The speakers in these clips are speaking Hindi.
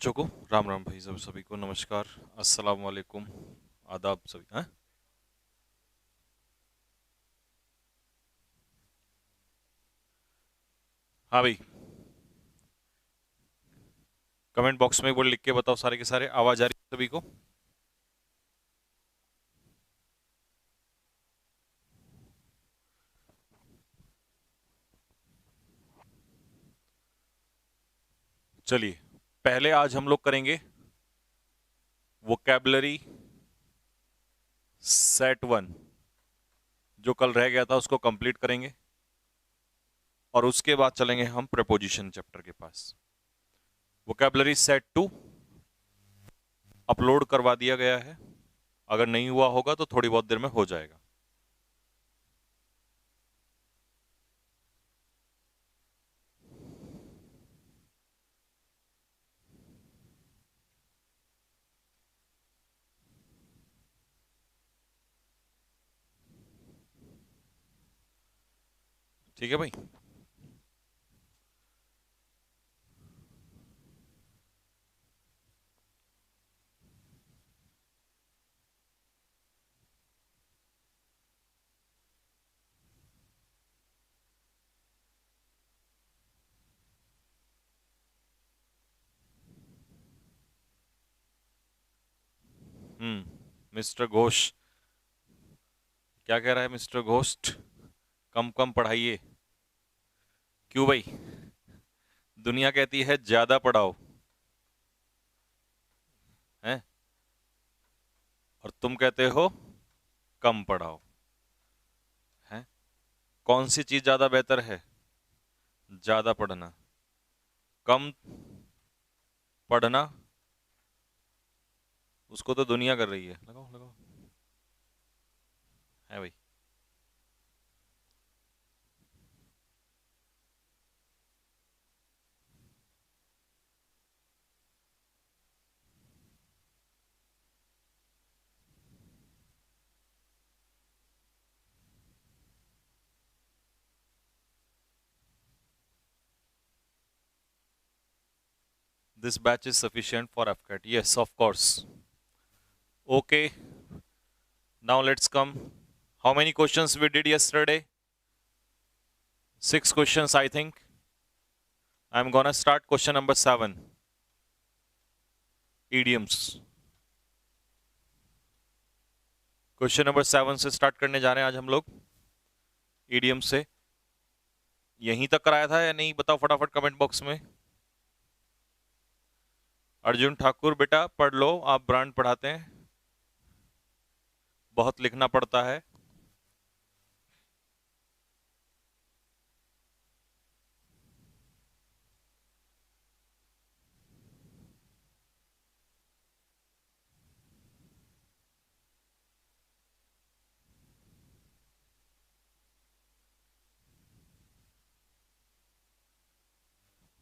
बच्चों को राम राम भाई सब सभी को नमस्कार। अस्सलाम वालेकुम। आदाब सभी। हाँ हाँ भाई, कमेंट बॉक्स में एक बार लिख के बताओ सारे के सारे। आवाज आ रही है सभी को? चलिए, पहले आज हम लोग करेंगे वोकैबुलरी सेट वन। जो कल रह गया था उसको कंप्लीट करेंगे और उसके बाद चलेंगे हम प्रेपोजिशन चैप्टर के पास। वोकैबुलरी सेट टू अपलोड करवा दिया गया है, अगर नहीं हुआ होगा तो थोड़ी बहुत देर में हो जाएगा। ठीक है भाई। मिस्टर घोष, क्या कह रहा है मिस्टर घोस्ट? कम कम पढ़ाइए। क्यों भाई? दुनिया कहती है ज्यादा पढ़ाओ, हैं? और तुम कहते हो कम पढ़ाओ, हैं? कौन सी चीज ज्यादा बेहतर है? ज्यादा पढ़ना? कम पढ़ना उसको तो दुनिया कर रही है। लगाओ लगाओ, है भाई। This batch is sufficient for FCAT. Yes, of course. Okay, now let's come. How many questions we did yesterday? 6 questions, I think. I'm gonna start question number 7. Idioms. Question number 7 से स्टार्ट करने जा रहे हैं आज हम लोग, ईडियम से। यहीं तक कराया था या नहीं बताओ फटाफट कमेंट बॉक्स में। अर्जुन ठाकुर, बेटा पढ़ लो, आप ब्रांड पढ़ाते हैं, बहुत लिखना पड़ता है।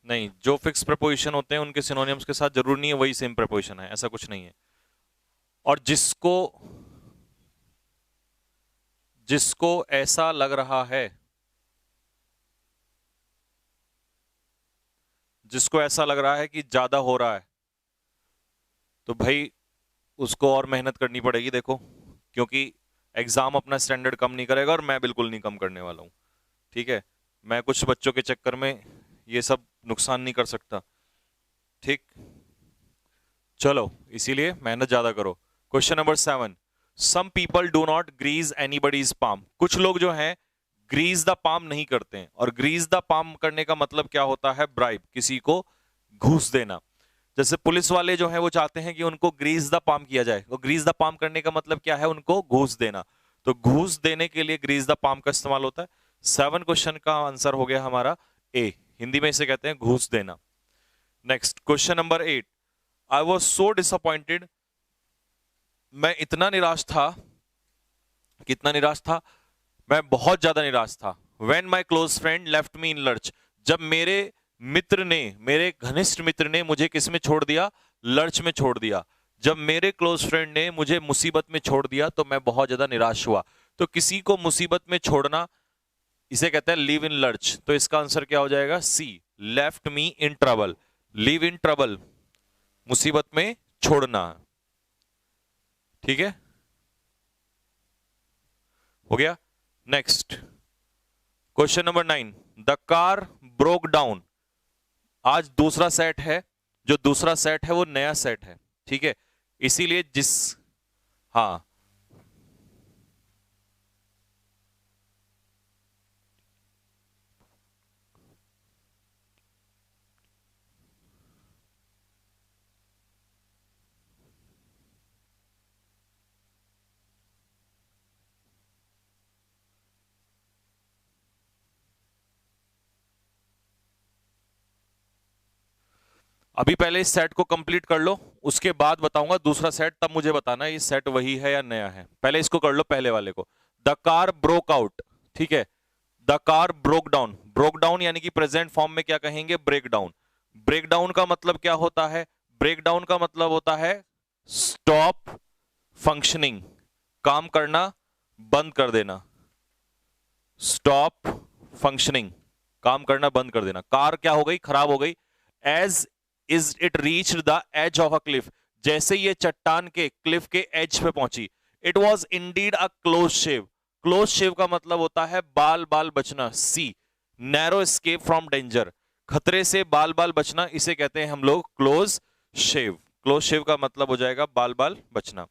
नहीं, जो फिक्स प्रपोजिशन होते हैं उनके सिनोनिम्स के साथ जरूर नहीं है वही सेम प्रपोजिशन है, ऐसा कुछ नहीं है। और जिसको जिसको ऐसा लग रहा है, जिसको ऐसा लग रहा है कि ज्यादा हो रहा है, तो भाई उसको और मेहनत करनी पड़ेगी। देखो, क्योंकि एग्जाम अपना स्टैंडर्ड कम नहीं करेगा और मैं बिल्कुल नहीं कम करने वाला हूं। ठीक है, मैं कुछ बच्चों के चक्कर में ये सब नुकसान नहीं कर सकता। ठीक, चलो इसीलिए मेहनत ज्यादा करो। Question number 7, some people do not grease anybody's palm. कुछ लोग जो हैं ग्रीज द पाम नहीं करते हैं, और ग्रीज द पाम करने का मतलब क्या होता है? ब्राइब, किसी को घूस देना। जैसे पुलिस वाले जो हैं वो चाहते हैं कि उनको ग्रीज द पाम किया जाए, तो ग्रीज द पाम करने का मतलब क्या है? उनको घूस देना। तो घूस देने के लिए ग्रीज द पाम का इस्तेमाल होता है। 7 क्वेश्चन का आंसर हो गया हमारा ए। हिंदी में इसे कहते हैं घूस देना। Next question number 8, I was so disappointed. मैं इतना निराश था, कितना निराश था? मैं बहुत ज्यादा निराश था। When my close friend left me in lurch, जब मेरे मित्र ने, मेरे घनिष्ठ मित्र ने मुझे किस में छोड़ दिया? लर्च में छोड़ दिया। जब मेरे क्लोज फ्रेंड ने मुझे मुसीबत में छोड़ दिया तो मैं बहुत ज्यादा निराश हुआ। तो किसी को मुसीबत में छोड़ना, इसे कहते हैं लीव इन लर्च। तो इसका आंसर क्या हो जाएगा? See, left me in trouble. Leave in trouble, मुसीबत में छोड़ना। ठीक है, हो गया। Next question number 9, the car broke down. आज दूसरा सेट है, जो दूसरा सेट है वो नया सेट है, ठीक है, इसीलिए जिस, हाँ, अभी पहले इस सेट को कंप्लीट कर लो, उसके बाद बताऊंगा दूसरा सेट, तब मुझे बताना ये सेट वही है या नया है। पहले इसको कर लो, पहले वाले को। द कार ब्रोक आउट, ठीक है, the car broke down. Broke down यानी कि प्रेजेंट फॉर्म में क्या कहेंगे, ब्रेक डाउन। ब्रेक डाउन का मतलब क्या होता है, ब्रेक डाउन का मतलब होता है स्टॉप फंक्शनिंग, काम करना बंद कर देना। स्टॉप फंक्शनिंग, काम करना बंद कर देना। कार क्या हो गई, खराब हो गई। As is it reached the edge of a cliff, जैसे ये चट्टान के क्लिफ के एज पे पहुंची। It was indeed a close shave. Close shave का मतलब होता है बाल बाल बचना। See narrow escape from danger, खतरे से बाल बाल बचना, इसे कहते हैं हम लोग क्लोज शेव। क्लोज शेव का मतलब हो जाएगा बाल बाल बचना।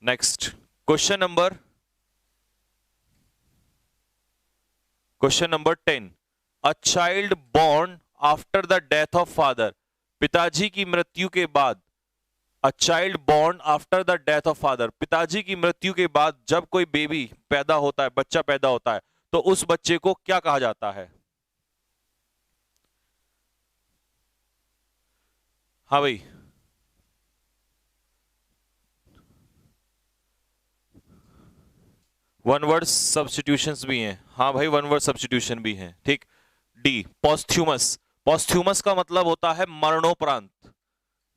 Next question number 10, a child born after the death of father. पिताजी की मृत्यु के बाद, a child born after the death of father, पिताजी की मृत्यु के बाद जब कोई बेबी पैदा होता है, बच्चा पैदा होता है, तो उस बच्चे को क्या कहा जाता है। हाँ भाई, वन वर्ड सब्स्टिट्यूशंस भी हैं। हाँ भाई, वन वर्ड सब्स्टिट्यूशन भी हैं, ठीक। डी पॉस्थ्यूमस। पॉस्थ्यूमस का मतलब होता है मरणोपरांत।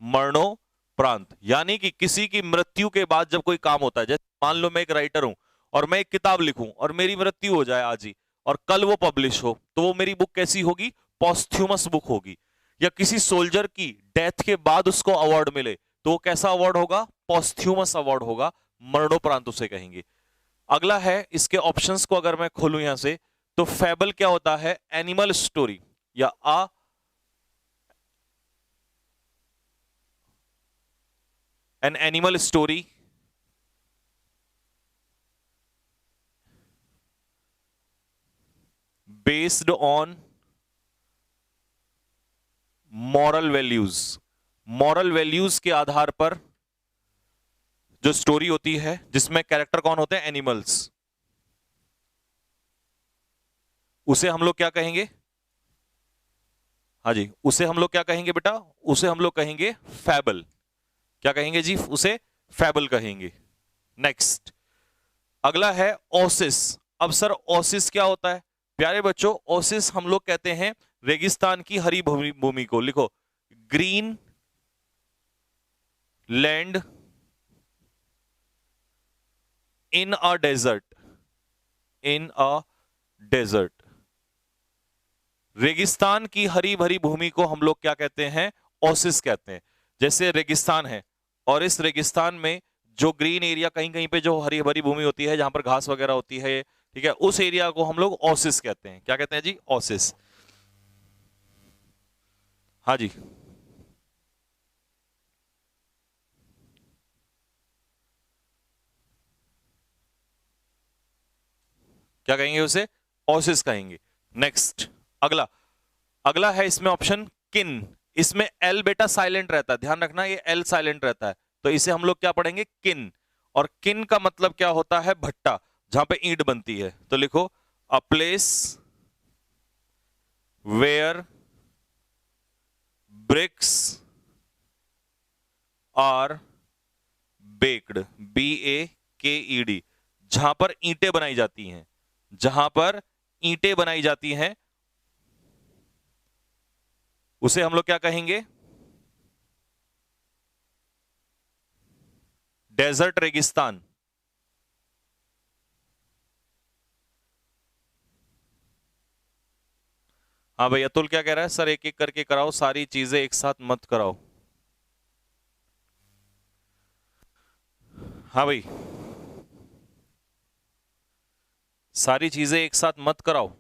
मरणोपरांत यानी कि किसी की मृत्यु के बाद जब कोई काम होता है, जैसे मान लो मैं एक राइटर हूं और मैं एक किताब लिखूं और मेरी मृत्यु हो जाए आज ही, और कल वो पब्लिश हो, तो वो मेरी बुक कैसी होगी, पॉस्थ्यूमस बुक होगी। या किसी सोल्जर की डेथ के बाद उसको अवार्ड मिले, तो वो कैसा अवार्ड होगा, पॉस्थ्यूमस अवार्ड होगा, मरणोपरांत उसे कहेंगे। अगला है, इसके ऑप्शंस को अगर मैं खोलूं यहां से, तो फैबल क्या होता है, एनिमल स्टोरी, या an animal story, based on moral values. Moral values के आधार पर जो स्टोरी होती है, जिसमें कैरेक्टर कौन होते हैं, एनिमल्स, उसे हम लोग क्या कहेंगे। हाँ जी, उसे हम लोग क्या कहेंगे बेटा, उसे हम लोग कहेंगे फैबल। क्या कहेंगे जी, उसे फैबल कहेंगे। नेक्स्ट अगला है ओसिस। अब सर ओसिस क्या होता है, प्यारे बच्चों, ओसिस हम लोग कहते हैं रेगिस्तान की हरी भूमि भूमि को। लिखो, green land in a desert, in a desert. रेगिस्तान की हरी भरी भूमि को हम लोग क्या कहते हैं, ओसिस कहते हैं। जैसे रेगिस्तान है और इस रेगिस्तान में जो ग्रीन एरिया, कहीं कहीं पे जो हरी भरी भूमि होती है, जहां पर घास वगैरह होती है, ठीक है, उस एरिया को हम लोग ओसिस कहते हैं। क्या कहते हैं जी, ओसिस। हाँ जी, क्या कहेंगे उसे, ओसिस कहेंगे। नेक्स्ट अगला, अगला है इसमें ऑप्शन किन। इसमें एल बेटा साइलेंट रहता है, ध्यान रखना, ये एल साइलेंट रहता है, तो इसे हम लोग क्या पढ़ेंगे, किन। और किन का मतलब क्या होता है, भट्टा, जहां पे ईंट बनती है। तो लिखो, a place where bricks are baked, BAKED, जहां पर ईंटें बनाई जाती हैं, जहां पर ईंटें बनाई जाती हैं, उसे हम लोग क्या कहेंगे, डेजर्ट, रेगिस्तान। हाँ भाई, अतुल क्या कह रहा है, सर एक एक करके कराओ, सारी चीजें एक साथ मत कराओ। हाँ भाई, सारी चीजें एक साथ मत कराओ,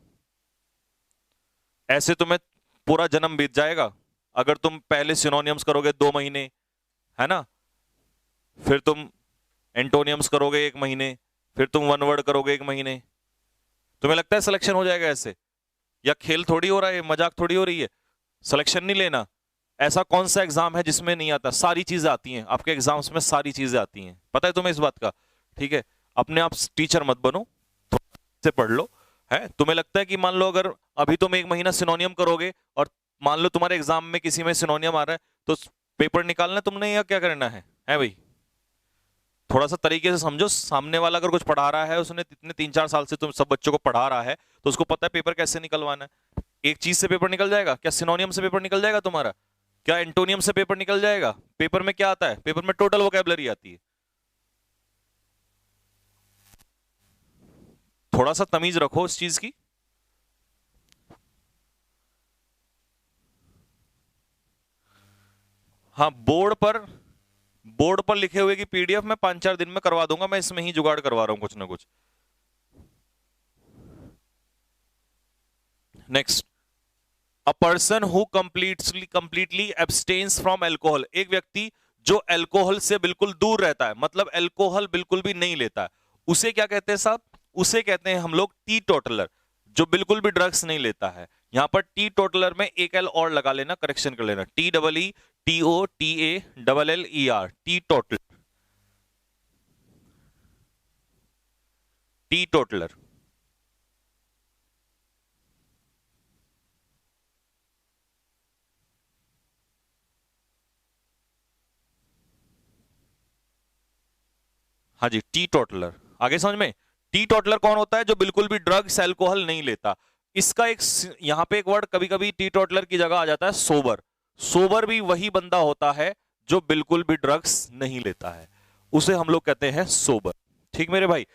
ऐसे तुम्हें पूरा जन्म बीत जाएगा। अगर तुम पहले सिनोनियम्स करोगे 2 महीने, है ना, फिर तुम एंटोनियम्स करोगे 1 महीने, फिर तुम वन वर्ड करोगे 1 महीने, तुम्हें लगता है सिलेक्शन हो जाएगा ऐसे? या खेल थोड़ी हो रहा है, मजाक थोड़ी हो रही है, सिलेक्शन नहीं लेना। ऐसा कौन सा एग्जाम है जिसमें नहीं आता? सारी चीजें आती हैं आपके एग्जाम्स में, सारी चीजें आती हैं, पता है तुम्हें इस बात का? ठीक है, अपने आप टीचर मत बनो, थोड़ा से पढ़ लो। है, तुम्हें लगता है कि मान लो अगर अभी तुम 1 महीना सिनोनियम करोगे और मान लो तुम्हारे एग्जाम में किसी में सिनोनियम आ रहा है, तो पेपर निकालना तुमने या क्या करना है भाई? थोड़ा सा तरीके से समझो, सामने वाला अगर कुछ पढ़ा रहा है, उसने इतने 3-4 साल से तुम सब बच्चों को पढ़ा रहा है, तो उसको पता है पेपर कैसे निकलवाना है। एक चीज से पेपर निकल जाएगा क्या? सिनोनियम से पेपर निकल जाएगा तुम्हारा? क्या एंटोनियम से पेपर निकल जाएगा? पेपर में क्या आता है? पेपर में टोटल वोकैबुलरी आती है। थोड़ा सा तमीज रखो इस चीज की। हाँ, बोर्ड पर लिखे हुए की पीडीएफ मैं 5-4 दिन में करवा दूंगा, मैं इसमें ही जुगाड़ करवा रहा हूं कुछ ना कुछ। Next, a person who completely abstains from alcohol, एक व्यक्ति जो अल्कोहल से बिल्कुल दूर रहता है, मतलब अल्कोहल बिल्कुल भी नहीं लेता है, उसे क्या कहते हैं साहब? उसे कहते हैं हम लोग टी टोटलर, जो बिल्कुल भी ड्रग्स नहीं लेता है। यहां पर टी टोटलर में एक एल और लगा लेना, करेक्शन कर लेना, TEETOTALLER, T toddler, T toddler. हाँ जी, टी टोटलर। आगे समझ में? टी टोटलर कौन होता है? जो बिल्कुल भी ड्रग्स अल्कोहल नहीं लेता। इसका एक यहां पे एक वर्ड कभी कभी टी टोटलर की जगह आ जाता है सोबर। सोबर भी वही बंदा होता है जो बिल्कुल भी ड्रग्स नहीं लेता है, उसे हम लोग कहते हैं सोबर। ठीक मेरे भाई?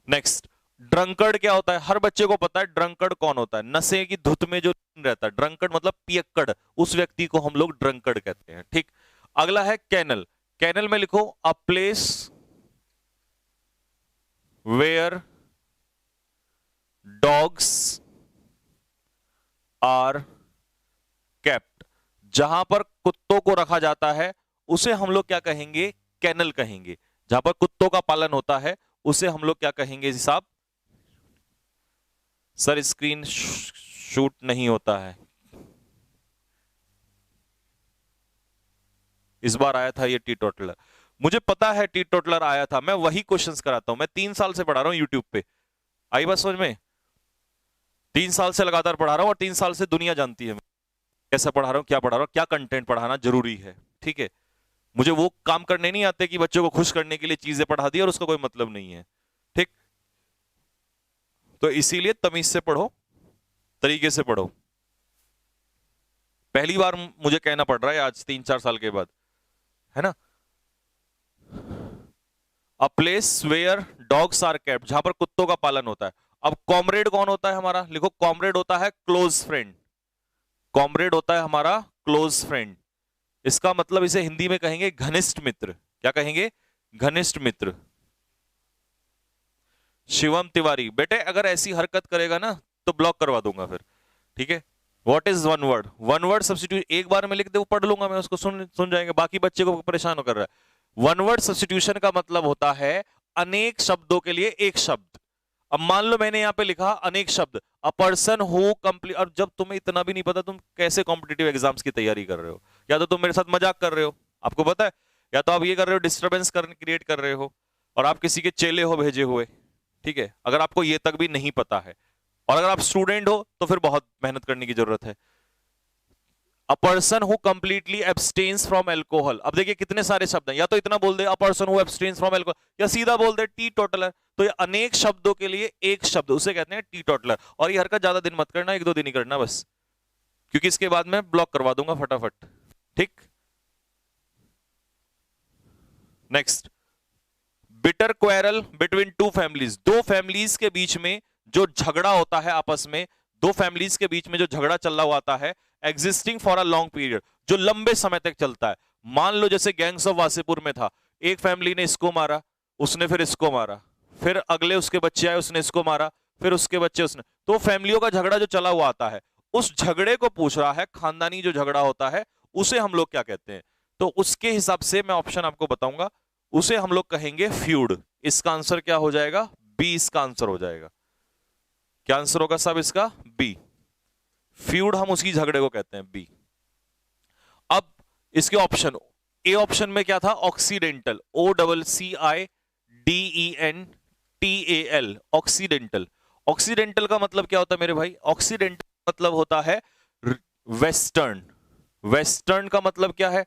नेक्स्ट, ड्रंकर्ड क्या होता है? हर बच्चे को पता है ड्रंकर्ड कौन होता है। नशे की धुत में जो रहता है, ड्रंकर्ड मतलब पियक्कड़, उस व्यक्ति को हम लोग ड्रंकर्ड कहते हैं। ठीक, अगला है कैनल। कैनल में लिखो a place where dogs are kept, जहां पर कुत्तों को रखा जाता है उसे हम लोग क्या कहेंगे? कैनल कहेंगे। जहां पर कुत्तों का पालन होता है उसे हम लोग क्या कहेंगे साहब? सर स्क्रीन शूट नहीं होता है, इस बार आया था ये टी टोटलर, मुझे पता है टी टोटलर आया था, मैं वही क्वेश्चंस कराता हूं, मैं 3 साल से पढ़ा रहा हूं यूट्यूब पे। आई बात समझ में? 3 साल से लगातार पढ़ा रहा हूं और 3 साल से दुनिया जानती है कैसा पढ़ा रहा हूं, क्या पढ़ा रहा हूं, क्या कंटेंट पढ़ाना जरूरी है। ठीक है, मुझे वो काम करने नहीं आते कि बच्चों को खुश करने के लिए चीजें पढ़ा दी और उसका कोई मतलब नहीं है। ठीक, तो इसीलिए तमीज से पढ़ो, तरीके से पढ़ो। पहली बार मुझे कहना पड़ रहा है आज 3-4 साल के बाद, है ना। A place where dogs are kept, जहां पर कुत्तों का पालन होता है। अब कॉमरेड कौन होता है हमारा? लिखो, कॉमरेड होता है क्लोज फ्रेंड। कॉमरेड होता है हमारा क्लोज फ्रेंड। इसका मतलब इसे हिंदी में कहेंगे घनिष्ठ मित्र। क्या कहेंगे? घनिष्ठ मित्र। शिवम तिवारी, बेटे अगर ऐसी हरकत करेगा ना तो ब्लॉक करवा दूंगा फिर। ठीक है, what is one word? One word substitute एक बार में लिख दे, वो पढ़ लूंगा मैं, उसको सुन जाएंगे, बाकी बच्चे को परेशान कर रहा है। वन वर्ड सब्स्टिट्यूशन का मतलब होता है अनेक शब्दों के लिए एक शब्द। अब मान लो मैंने यहां पे लिखा अनेक शब्द, अ पर्सन हु कंप्लीट, और जब तुम्हें इतना भी नहीं पता तुम कैसे कॉम्पिटिटिव एग्जाम्स की तैयारी कर रहे हो, या तो तुम मेरे साथ मजाक कर रहे हो, आपको पता है, या तो आप ये कर रहे हो डिस्टर्बेंस क्रिएट कर रहे हो, और आप किसी के चेले हो भेजे हुए। ठीक है, अगर आपको ये तक भी नहीं पता है, और अगर आप स्टूडेंट हो तो फिर बहुत मेहनत करने की जरूरत है। अ person who completely abstains from alcohol, अब देखिए कितने सारे शब्द हैं, या तो इतना बोल दे a person who abstains from alcohol, या सीधा बोल दे टी टोटलर। तो ये अनेक शब्दों के लिए एक शब्द, उसे कहते हैं टी टोटलर। और ये हरकत ज्यादा दिन मत करना, 1-2 दिन ही करना बस, क्योंकि इसके बाद मैं ब्लॉक करवा दूंगा फटाफट। ठीक, next, bitter quarrel between two families, दो फैमिलीज के बीच में जो झगड़ा होता है आपस में, दो फैमिलीज के बीच में जो झगड़ा चल रहा होता है, existing for a long period, जो लंबे समय तक चलता है। मान लो जैसे गैंग्स ऑफ वासेपुर में था, एक फैमिली ने इसको मारा, उसने फिर इसको मारा, फिर अगले उसके बच्चे आए, उसने इसको मारा, फिर उसके बच्चे उसने, तो फैमिलियों का झगड़ा जो चला हुआ आता है, उस झगड़े को पूछ रहा है, खानदानी जो झगड़ा होता है उसे हम लोग क्या कहते हैं? तो उसके हिसाब से मैं ऑप्शन आपको बताऊंगा, उसे हम लोग कहेंगे फ्यूड। इसका आंसर क्या हो जाएगा? बी इसका आंसर हो जाएगा। क्या आंसर होगा साहब इसका? बी। फ्यूड हम उसी झगड़े को कहते हैं, बी। अब इसके ऑप्शन, ए ऑप्शन में क्या था? Occidental, OCCIDENTAL, occidental. ऑक्सीडेंटल का मतलब क्या होता है मेरे भाई? ऑक्सीडेंटल मतलब होता है वेस्टर्न। वेस्टर्न का मतलब क्या है?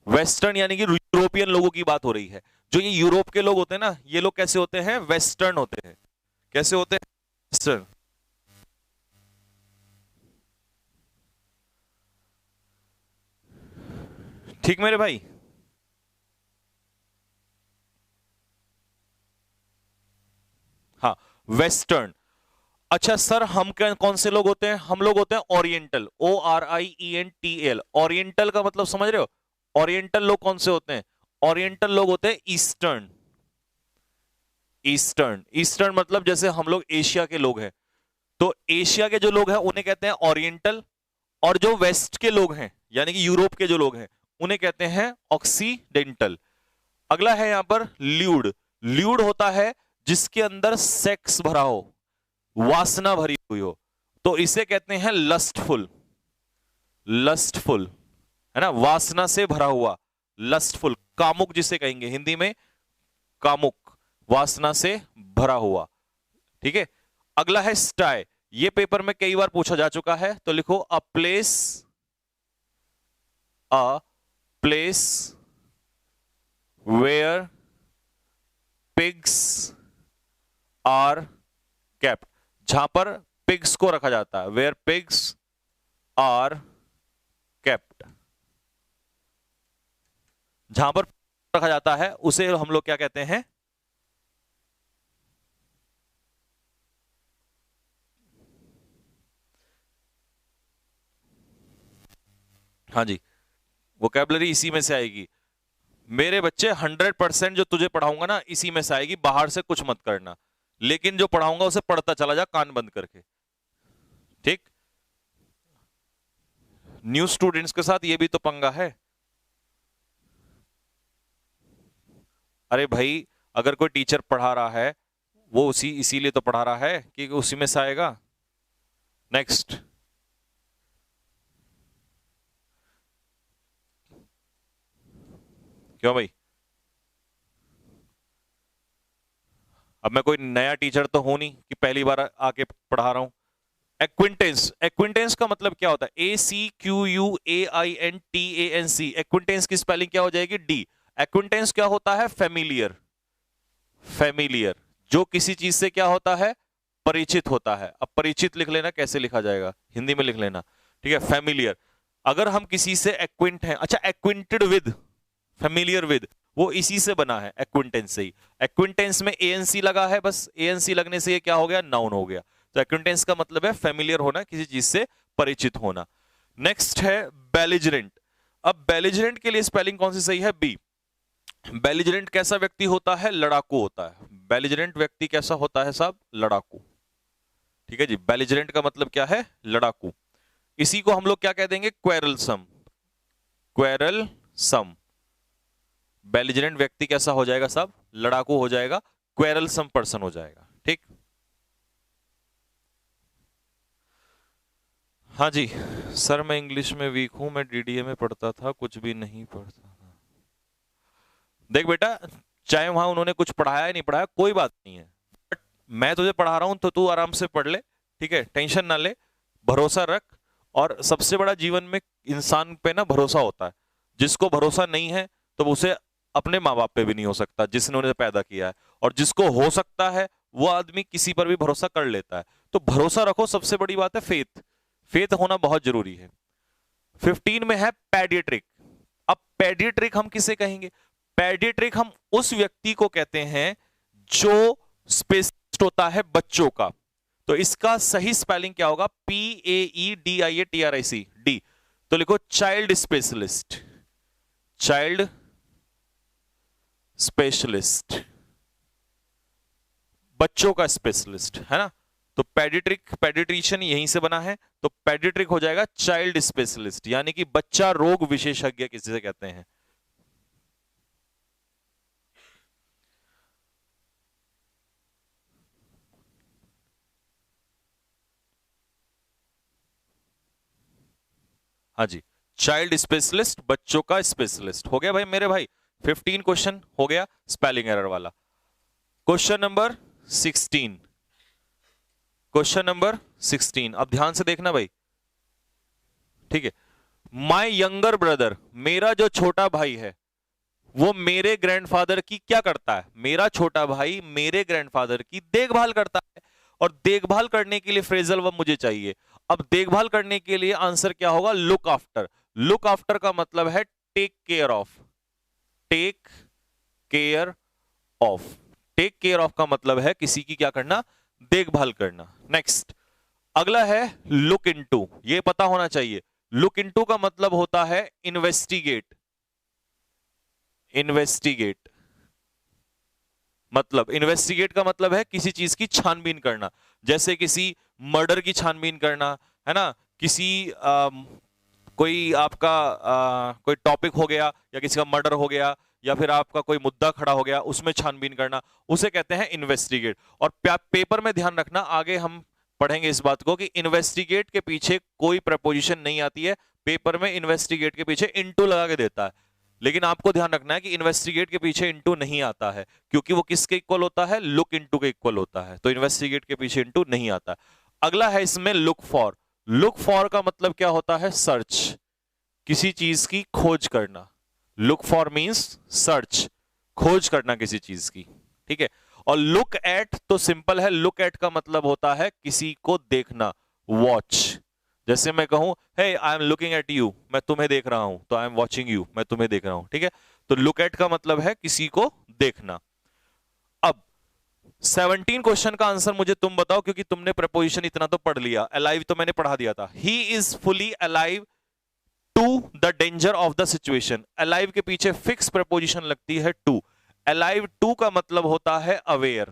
वेस्टर्न यानी कि यूरोपियन लोगों की बात हो रही है। जो ये यूरोप के लोग होते हैं ना, ये लोग कैसे होते हैं? वेस्टर्न होते हैं। कैसे होते हैं? वेस्टर्न। ठीक मेरे भाई? हाँ, वेस्टर्न। अच्छा सर, हम कौन से लोग होते हैं? हम लोग होते हैं ओरिएंटल, ORIENTAL। ओरिएंटल का मतलब समझ रहे हो? ओरिएंटल लोग कौन से होते हैं? ओरिएंटल लोग होते हैं ईस्टर्न। ईस्टर्न, ईस्टर्न मतलब जैसे हम लोग एशिया के लोग हैं, तो एशिया के जो लोग हैं उन्हें कहते हैं ओरिएंटल, और जो वेस्ट के लोग हैं यानी कि यूरोप के जो लोग हैं उन्हें कहते हैं ऑक्सीडेंटल। अगला है यहां पर ल्यूड। ल्यूड होता है जिसके अंदर सेक्स भरा हो, वासना भरी हुई हो, तो इसे कहते हैं लस्टफुल। लस्टफुल है ना, वासना से भरा हुआ, लस्टफुल, कामुक जिसे कहेंगे हिंदी में, कामुक, वासना से भरा हुआ। ठीक है। अगला है स्टाई। ये पेपर में कई बार पूछा जा चुका है, तो लिखो a place where pigs are kept. जहां पर पिग्स को रखा जाता है, वेयर पिग्स आर केप्ट, जहां पर रखा जाता है उसे हम लोग क्या कहते हैं? हाँ जी, वोकैबुलरी इसी में से आएगी मेरे बच्चे। 100% जो तुझे पढ़ाऊंगा ना इसी में से आएगी, बाहर से कुछ मत करना, लेकिन जो पढ़ाऊंगा उसे पढ़ता चला जा कान बंद करके। ठीक। न्यू स्टूडेंट्स के साथ ये भी तो पंगा है। अरे भाई, अगर कोई टीचर पढ़ा रहा है वो उसी इसीलिए तो पढ़ा रहा है कि उसी में से आएगा। नेक्स्ट। क्यों भाई? अब मैं कोई नया टीचर तो हूं नहीं कि पहली बार आके पढ़ा रहा हूं। एक्विंटेंस, एक्विंटेंस का मतलब क्या होता है? ACQUAINTANC। एक्विंटेंस की स्पेलिंग क्या हो जाएगी? डी। एक्विंटेंस क्या होता है? फेमिलियर। फेमिलियर, जो किसी चीज से क्या होता है? परिचित होता है। अब परिचित लिख लेना, कैसे लिखा जाएगा हिंदी में लिख लेना। ठीक है, फेमिलियर। अगर हम किसी से एक्विंट हैं, अच्छा एक्विंटेड विद, फेमिलियर विद, वो इसी से बना है, एक्विंटेंस से ही। एक्विंटेंस में ANC लगा है, बस ANC लगने से ये क्या हो गया? नाउन हो गया। तो एक्विंटेंस का मतलब है फेमिलियर होना, किसी चीज से परिचित होना। नेक्स्ट है बेलिजरेंट। अब बेलिजरेंट के लिए स्पेलिंग कौन सी सही है? बी। बेलिजरेंट कैसा व्यक्ति होता है? लड़ाकू होता है। बेलिजरेंट व्यक्ति कैसा होता है साहब? लड़ाकू। ठीक है जी, बेलिजरेंट का मतलब क्या है? लड़ाकू। इसी को हम लोग क्या कह देंगे? क्वेरलसम। क्वेरलसम। बेलिजरेंट व्यक्ति कैसा हो जाएगा साहब? लड़ाकू हो जाएगा, क्वेरलसम पर्सन हो जाएगा। ठीक। हाँ जी सर, मैं इंग्लिश में वीक हूं, मैं DDA में पढ़ता था, कुछ भी नहीं पढ़ता था। देख बेटा, चाहे वहां उन्होंने कुछ पढ़ाया या नहीं पढ़ाया कोई बात नहीं है, बट मैं तुझे पढ़ा रहा हूं तो तू आराम से पढ़ ले। ठीक है, टेंशन ना ले, भरोसा रख। और सबसे बड़ा जीवन में इंसान पे ना भरोसा होता है। जिसको भरोसा नहीं है तो उसे अपने माँ बाप पे भी नहीं हो सकता जिसने उन्हें पैदा किया है, और जिसको हो सकता है वो आदमी किसी पर भी भरोसा कर लेता है। तो भरोसा रखो, सबसे बड़ी बात है फेथ। फेथ होना बहुत जरूरी है। 15 में है पेडियाट्रिक। अब पेडियाट्रिक हम किसे कहेंगे? पेडियाट्रिक हम उस व्यक्ति को कहते हैं जो स्पेशलिस्ट होता है बच्चों का। तो इसका सही स्पेलिंग क्या होगा? PAEDIATRIC, D. तो लिखो चाइल्ड स्पेशलिस्ट। Child specialist. बच्चों का स्पेशलिस्ट, है ना। तो पेडिट्रिक, पेडिट्रिशियन यहीं से बना है, तो पेडिट्रिक हो जाएगा चाइल्ड स्पेशलिस्ट, यानी कि बच्चा रोग विशेषज्ञ किसी से कहते हैं। हाँ जी, चाइल्ड स्पेशलिस्ट, बच्चों का स्पेशलिस्ट। हो गया भाई मेरे भाई, 15 क्वेश्चन हो गया स्पेलिंग एरर वाला। क्वेश्चन नंबर 16, क्वेश्चन नंबर 16, अब ध्यान से देखना भाई, ठीक है। माय यंगर ब्रदर, मेरा जो छोटा भाई है वो मेरे ग्रैंडफादर की क्या करता है? मेरा छोटा भाई मेरे ग्रैंडफादर की देखभाल करता है, और देखभाल करने के लिए फ्रेजल वर्ब मुझे चाहिए। अब देखभाल करने के लिए आंसर क्या होगा? Look after. लुक आफ्टर का मतलब है take care of, take care of. Take care of का मतलब है किसी की क्या करना? देखभाल करना। नेक्स्ट, अगला है लुक इनटू, ये पता होना चाहिए। लुक इनटू का मतलब होता है इन्वेस्टिगेट। इन्वेस्टिगेट मतलब, इन्वेस्टिगेट का मतलब है किसी चीज की छानबीन करना, जैसे किसी मर्डर की छानबीन करना, है ना। किसी कोई आपका कोई टॉपिक हो गया, या किसी का मर्डर हो गया, या फिर आपका कोई मुद्दा खड़ा हो गया, उसमें छानबीन करना, उसे कहते हैं इन्वेस्टिगेट। और पेपर में ध्यान रखना, आगे हम पढ़ेंगे इस बात को कि इन्वेस्टिगेट के पीछे कोई प्रपोजिशन नहीं आती है। पेपर में इन्वेस्टिगेट के पीछे इनटू लगा के देता है, लेकिन आपको ध्यान रखना है कि इन्वेस्टिगेट के पीछे इनटू नहीं आता है, क्योंकि वो किसके इक्वल होता है? लुक इनटू के इक्वल होता है। तो इन्वेस्टिगेट के पीछे इनटू नहीं आता। अगला है इसमें लुक फॉर। लुक फॉर का मतलब क्या होता है? सर्च, किसी चीज की खोज करना। लुक फॉर मींस सर्च, खोज करना किसी चीज की, ठीक है। और लुक एट तो सिंपल है, लुक एट का मतलब होता है किसी को देखना, वॉच। जैसे मैं कहूं hey I am looking at you, मैं तुम्हें देख रहा हूं, तो आई एम वॉचिंग यू, मैं तुम्हें देख रहा हूं, ठीक है। तो लुक एट का मतलब है किसी को देखना। अब 17 क्वेश्चन का आंसर मुझे तुम बताओ, क्योंकि तुमने प्रपोजिशन इतना तो पढ़ लिया। अलाइव तो मैंने पढ़ा दिया था। He is fully alive to the danger of the situation. Alive के पीछे फिक्स प्रपोजिशन लगती है टू। अलाइव टू का मतलब होता है अवेयर,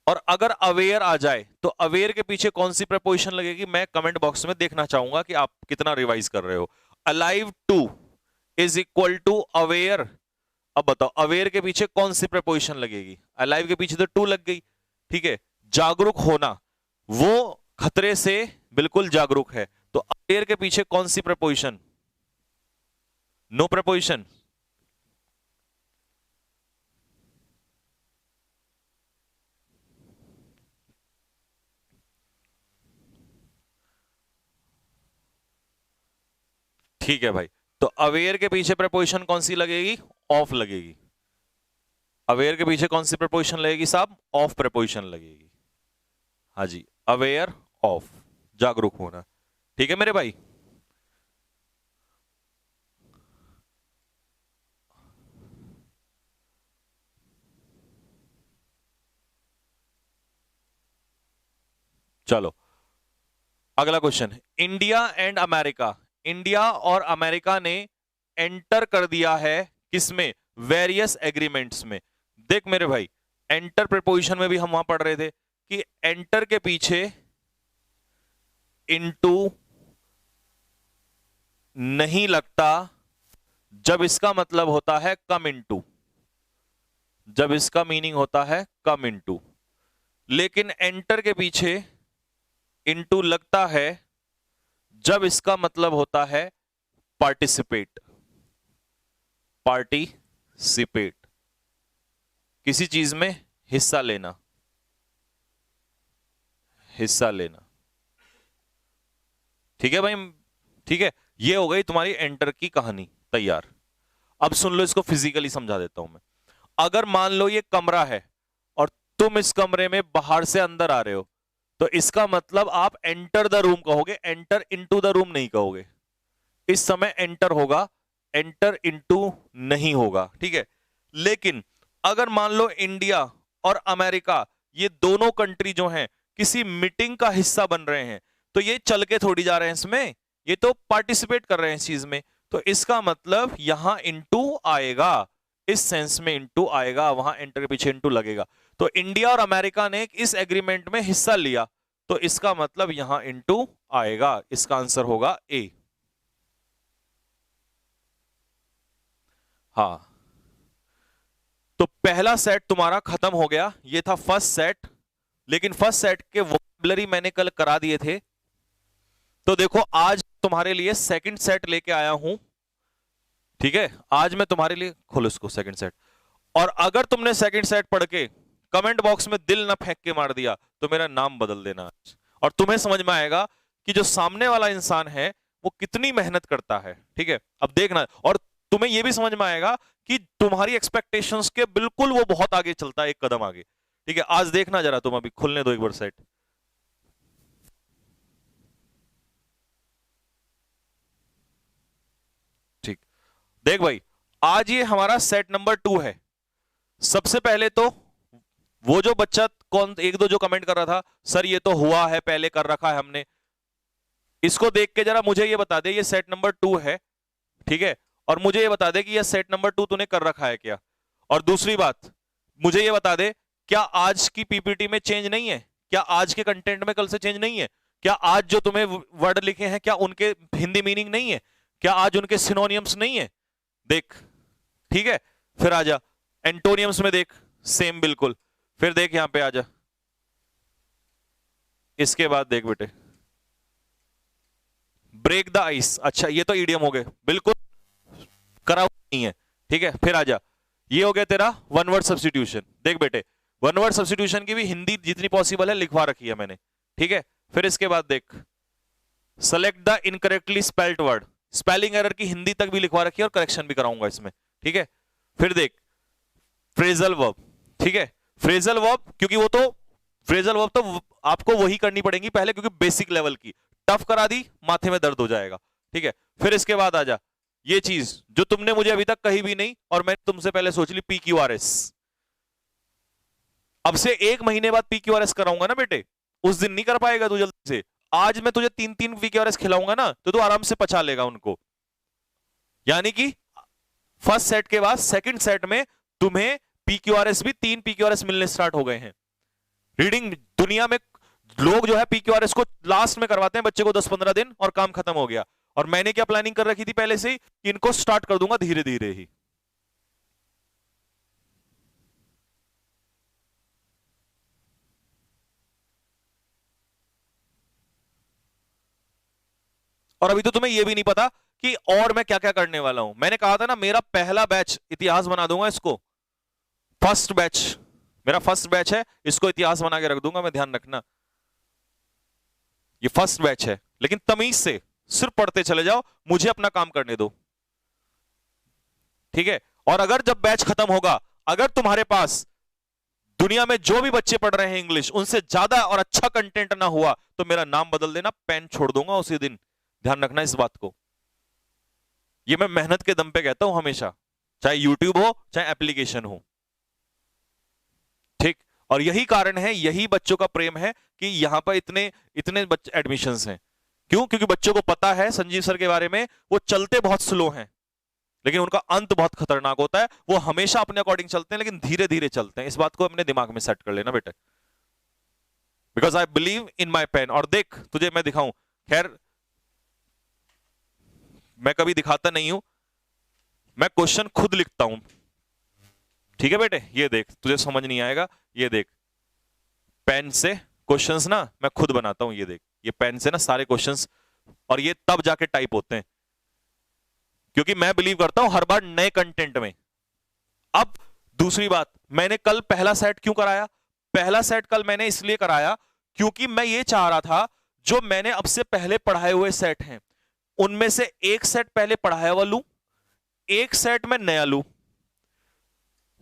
और अगर अवेयर आ जाए तो अवेयर के पीछे कौन सी प्रपोजिशन लगेगी? मैं कमेंट बॉक्स में देखना चाहूंगा कि आप कितना रिवाइज कर रहे हो। Alive to is equal to aware. अब बताओ अवेयर के पीछे कौन सी प्रपोजिशन लगेगी? अलाइव के पीछे तो टू लग गई, ठीक है। जागरूक होना, वो खतरे से बिल्कुल जागरूक है, तो अवेयर के पीछे कौन सी प्रपोजिशन? No preposition. ठीक है भाई, तो अवेयर के पीछे प्रपोजिशन कौन सी लगेगी? ऑफ लगेगी। अवेयर के पीछे कौन सी प्रपोजिशन लगेगी साहब? ऑफ प्रपोजिशन लगेगी। हाँ जी, अवेयर ऑफ, जागरूक होना, ठीक है मेरे भाई। चलो अगला question, India and America. India और अमेरिका ने एंटर कर दिया है किसमें? वेरियस एग्रीमेंट्स में। देख मेरे भाई, एंटर प्रपोजिशन में भी हम वहां पढ़ रहे थे कि एंटर के पीछे इनटू नहीं लगता जब इसका मतलब होता है कम इनटू, जब इसका मीनिंग होता है कम इनटू। लेकिन एंटर के पीछे इनटू लगता है जब इसका मतलब होता है पार्टिसिपेट। पार्टिसिपेट, किसी चीज में हिस्सा लेना, हिस्सा लेना, ठीक है भाई, ठीक है। ये हो गई तुम्हारी एंटर की कहानी तैयार। अब सुन लो, इसको फिजिकली समझा देता हूं मैं। अगर मान लो ये कमरा है और तुम इस कमरे में बाहर से अंदर आ रहे हो, तो इसका मतलब आप एंटर द रूम कहोगे, एंटर इनटू द रूम नहीं कहोगे। इस समय एंटर होगा, एंटर इनटू नहीं होगा, ठीक है। लेकिन अगर मान लो इंडिया और अमेरिका, ये दोनों कंट्री जो हैं किसी मीटिंग का हिस्सा बन रहे हैं, तो ये चल के थोड़ी जा रहे हैं इसमें, ये तो पार्टिसिपेट कर रहे हैं इस चीज में। तो इसका मतलब यहां इनटू आएगा, इस सेंस में इनटू आएगा, वहां एंटर के पीछे इनटू लगेगा। तो इंडिया और अमेरिका ने इस एग्रीमेंट में हिस्सा लिया, तो इसका मतलब यहां इनटू आएगा, इसका आंसर होगा ए। हाँ, तो पहला सेट तुम्हारा खत्म हो गया, ये था फर्स्ट सेट, लेकिन फर्स्ट सेट के वोकैबुलरी मैंने कल करा दिए थे। तो देखो आज तुम्हारे लिए सेकंड सेट लेके आया हूं, ठीक है, आज मैं तुम्हारे लिए, खोलो इसको सेकंड सेट। और अगर तुमने सेकंड सेट पढ़ के कमेंट बॉक्स में दिल ना फेंक के मार दिया तो मेरा नाम बदल देना आज, और तुम्हें समझ में आएगा कि जो सामने वाला इंसान है वो कितनी मेहनत करता है, ठीक है। अब देखना, और तुम्हें यह भी समझ में आएगा कि तुम्हारी एक्सपेक्टेशंस के बिल्कुल वो बहुत आगे चलता है, एक कदम आगे, ठीक है। आज देखना जरा, तुम अभी खुलने दो एक बार सेट। ठीक, देख भाई, आज ये हमारा सेट नंबर 2 है। सबसे पहले तो वो जो बच्चा कौन एक दो जो कमेंट कर रहा था, सर ये तो हुआ है, पहले कर रखा है हमने, इसको देख के जरा मुझे ये बता दे ये सेट नंबर 2 है, ठीक है, और मुझे ये बता दे कि ये सेट नंबर 2 तूने कर रखा है क्या। और दूसरी बात, मुझे ये बता दे, क्या आज की पीपीटी में चेंज नहीं है, क्या आज के कंटेंट में कल से चेंज नहीं है, क्या आज जो तुम्हें वर्ड लिखे हैं क्या उनके हिंदी मीनिंग नहीं है, क्या आज उनके सिनोनियम्स नहीं है, देख, ठीक है। फिर आजा एंटोनियम्स में देख, सेम बिल्कुल। फिर देख यहां पे आजा, इसके बाद देख बेटे, ब्रेक द आइस, अच्छा ये तो ईडियम हो गए, बिल्कुल करा नहीं है, ठीक है। फिर आजा, ये हो गया तेरा वन वर्ड सब्स्टिट्यूशन, देख बेटे वन वर्ड सब्स्टिट्यूशन की भी हिंदी जितनी पॉसिबल है लिखवा रखी है मैंने, ठीक है। फिर इसके बाद देख, select the incorrectly spelled word, spelling error की हिंदी तक भी लिखवा रखी है और करेक्शन भी कराऊंगा इसमें, ठीक है। फिर देख फ्रेजल वर्ब, ठीक है, फ्रेजल वर्ब, क्योंकि वो तो फ्रेजल वर्ब तो आपको वही करनी पड़ेगी पहले, क्योंकि बेसिक लेवल की, टफ करा दी माथे में दर्द हो जाएगा, ठीक है। फिर इसके बाद आजा, ये चीज जो तुमने मुझे अभी तक कही भी नहीं और मैंने तुमसे पहले सोच ली, PQRS। अब से 1 महीने बाद PQRS कराऊंगा ना बेटे, उस दिन नहीं कर पाएगा तू जल्दी से। आज मैं तुझे 3-3 PQRS खिलाऊंगा ना, तो तू आराम से पचा लेगा उनको। यानी कि फर्स्ट सेट के बाद सेकंड सेट में तुम्हें PQRS भी 3 PQRS मिलने स्टार्ट हो गए हैं। रीडिंग दुनिया में लोग जो है PQRS को लास्ट में करवाते हैं बच्चे को 10-15 दिन और काम खत्म हो गया। और मैंने क्या प्लानिंग कर रखी थी पहले से ही, इनको स्टार्ट कर दूंगा धीरे धीरे ही। और अभी तो तुम्हें यह भी नहीं पता कि और मैं क्या क्या करने वाला हूं। मैंने कहा था ना मेरा पहला बैच इतिहास बना दूंगा इसको, फर्स्ट बैच, मेरा फर्स्ट बैच है, इसको इतिहास बना के रख दूंगा मैं, ध्यान रखना। ये फर्स्ट बैच है, लेकिन तमीज से सिर्फ पढ़ते चले जाओ, मुझे अपना काम करने दो, ठीक है। और अगर जब बैच खत्म होगा, अगर तुम्हारे पास दुनिया में जो भी बच्चे पढ़ रहे हैं इंग्लिश उनसे ज्यादा और अच्छा कंटेंट ना हुआ तो मेरा नाम बदल देना, पेन छोड़ दूंगा उसी दिन, ध्यान रखना इस बात को। ये मैं मेहनत के दम पे कहता हूं हमेशा, चाहे यूट्यूब हो चाहे एप्लीकेशन हो, ठीक। और यही कारण है, यही बच्चों का प्रेम है कि यहां पर इतने इतने बच्चे एडमिशंस हैं। क्यों? क्योंकि बच्चों को पता है संजीव सर के बारे में, वो चलते बहुत स्लो हैं लेकिन उनका अंत बहुत खतरनाक होता है। वो हमेशा अपने अकॉर्डिंग चलते हैं लेकिन धीरे धीरे चलते हैं। इस बात को अपने दिमाग में सेट कर लेना बेटा, because I believe in my pen. और देख तुझे मैं दिखाऊं, खैर मैं कभी दिखाता नहीं हूं, मैं क्वेश्चन खुद लिखता हूं, ठीक है बेटे। ये देख, तुझे समझ नहीं आएगा, ये देख पेन से क्वेश्चंस ना मैं खुद बनाता हूं, ये देख, ये पेन से ना सारे क्वेश्चंस, और ये तब जाके टाइप होते हैं क्योंकि मैं बिलीव करता हूं हर बार नए कंटेंट में। अब दूसरी बात, मैंने कल पहला सेट क्यों कराया? पहला सेट कल मैंने इसलिए कराया क्योंकि मैं ये चाह रहा था जो मैंने अब से पहले पढ़ाए हुए सेट हैं उनमें से एक सेट पहले पढ़ाया हुआ लूं, एक सेट में नया लूं,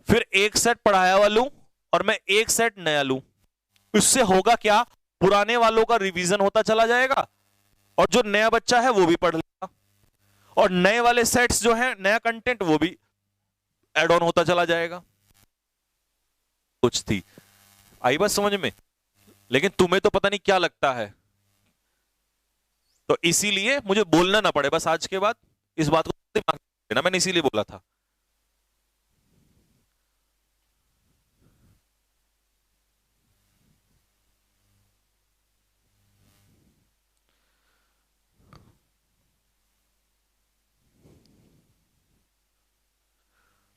फिर एक सेट पढ़ाया हुआ लूं और मैं एक सेट नया लूं। इससे होगा क्या, पुराने वालों का रिवीजन होता चला जाएगा और जो नया बच्चा है वो भी पढ़ लेगा, और नए वाले सेट्स जो हैं, नया कंटेंट वो भी ऐड ऑन होता चला जाएगा। कुछ थी आई बात समझ में, लेकिन तुम्हें तो पता नहीं क्या लगता है, तो इसीलिए मुझे बोलना ना पड़े बस आज के बाद, इस बात को दिमाग में रखना, मैंने इसीलिए बोला था।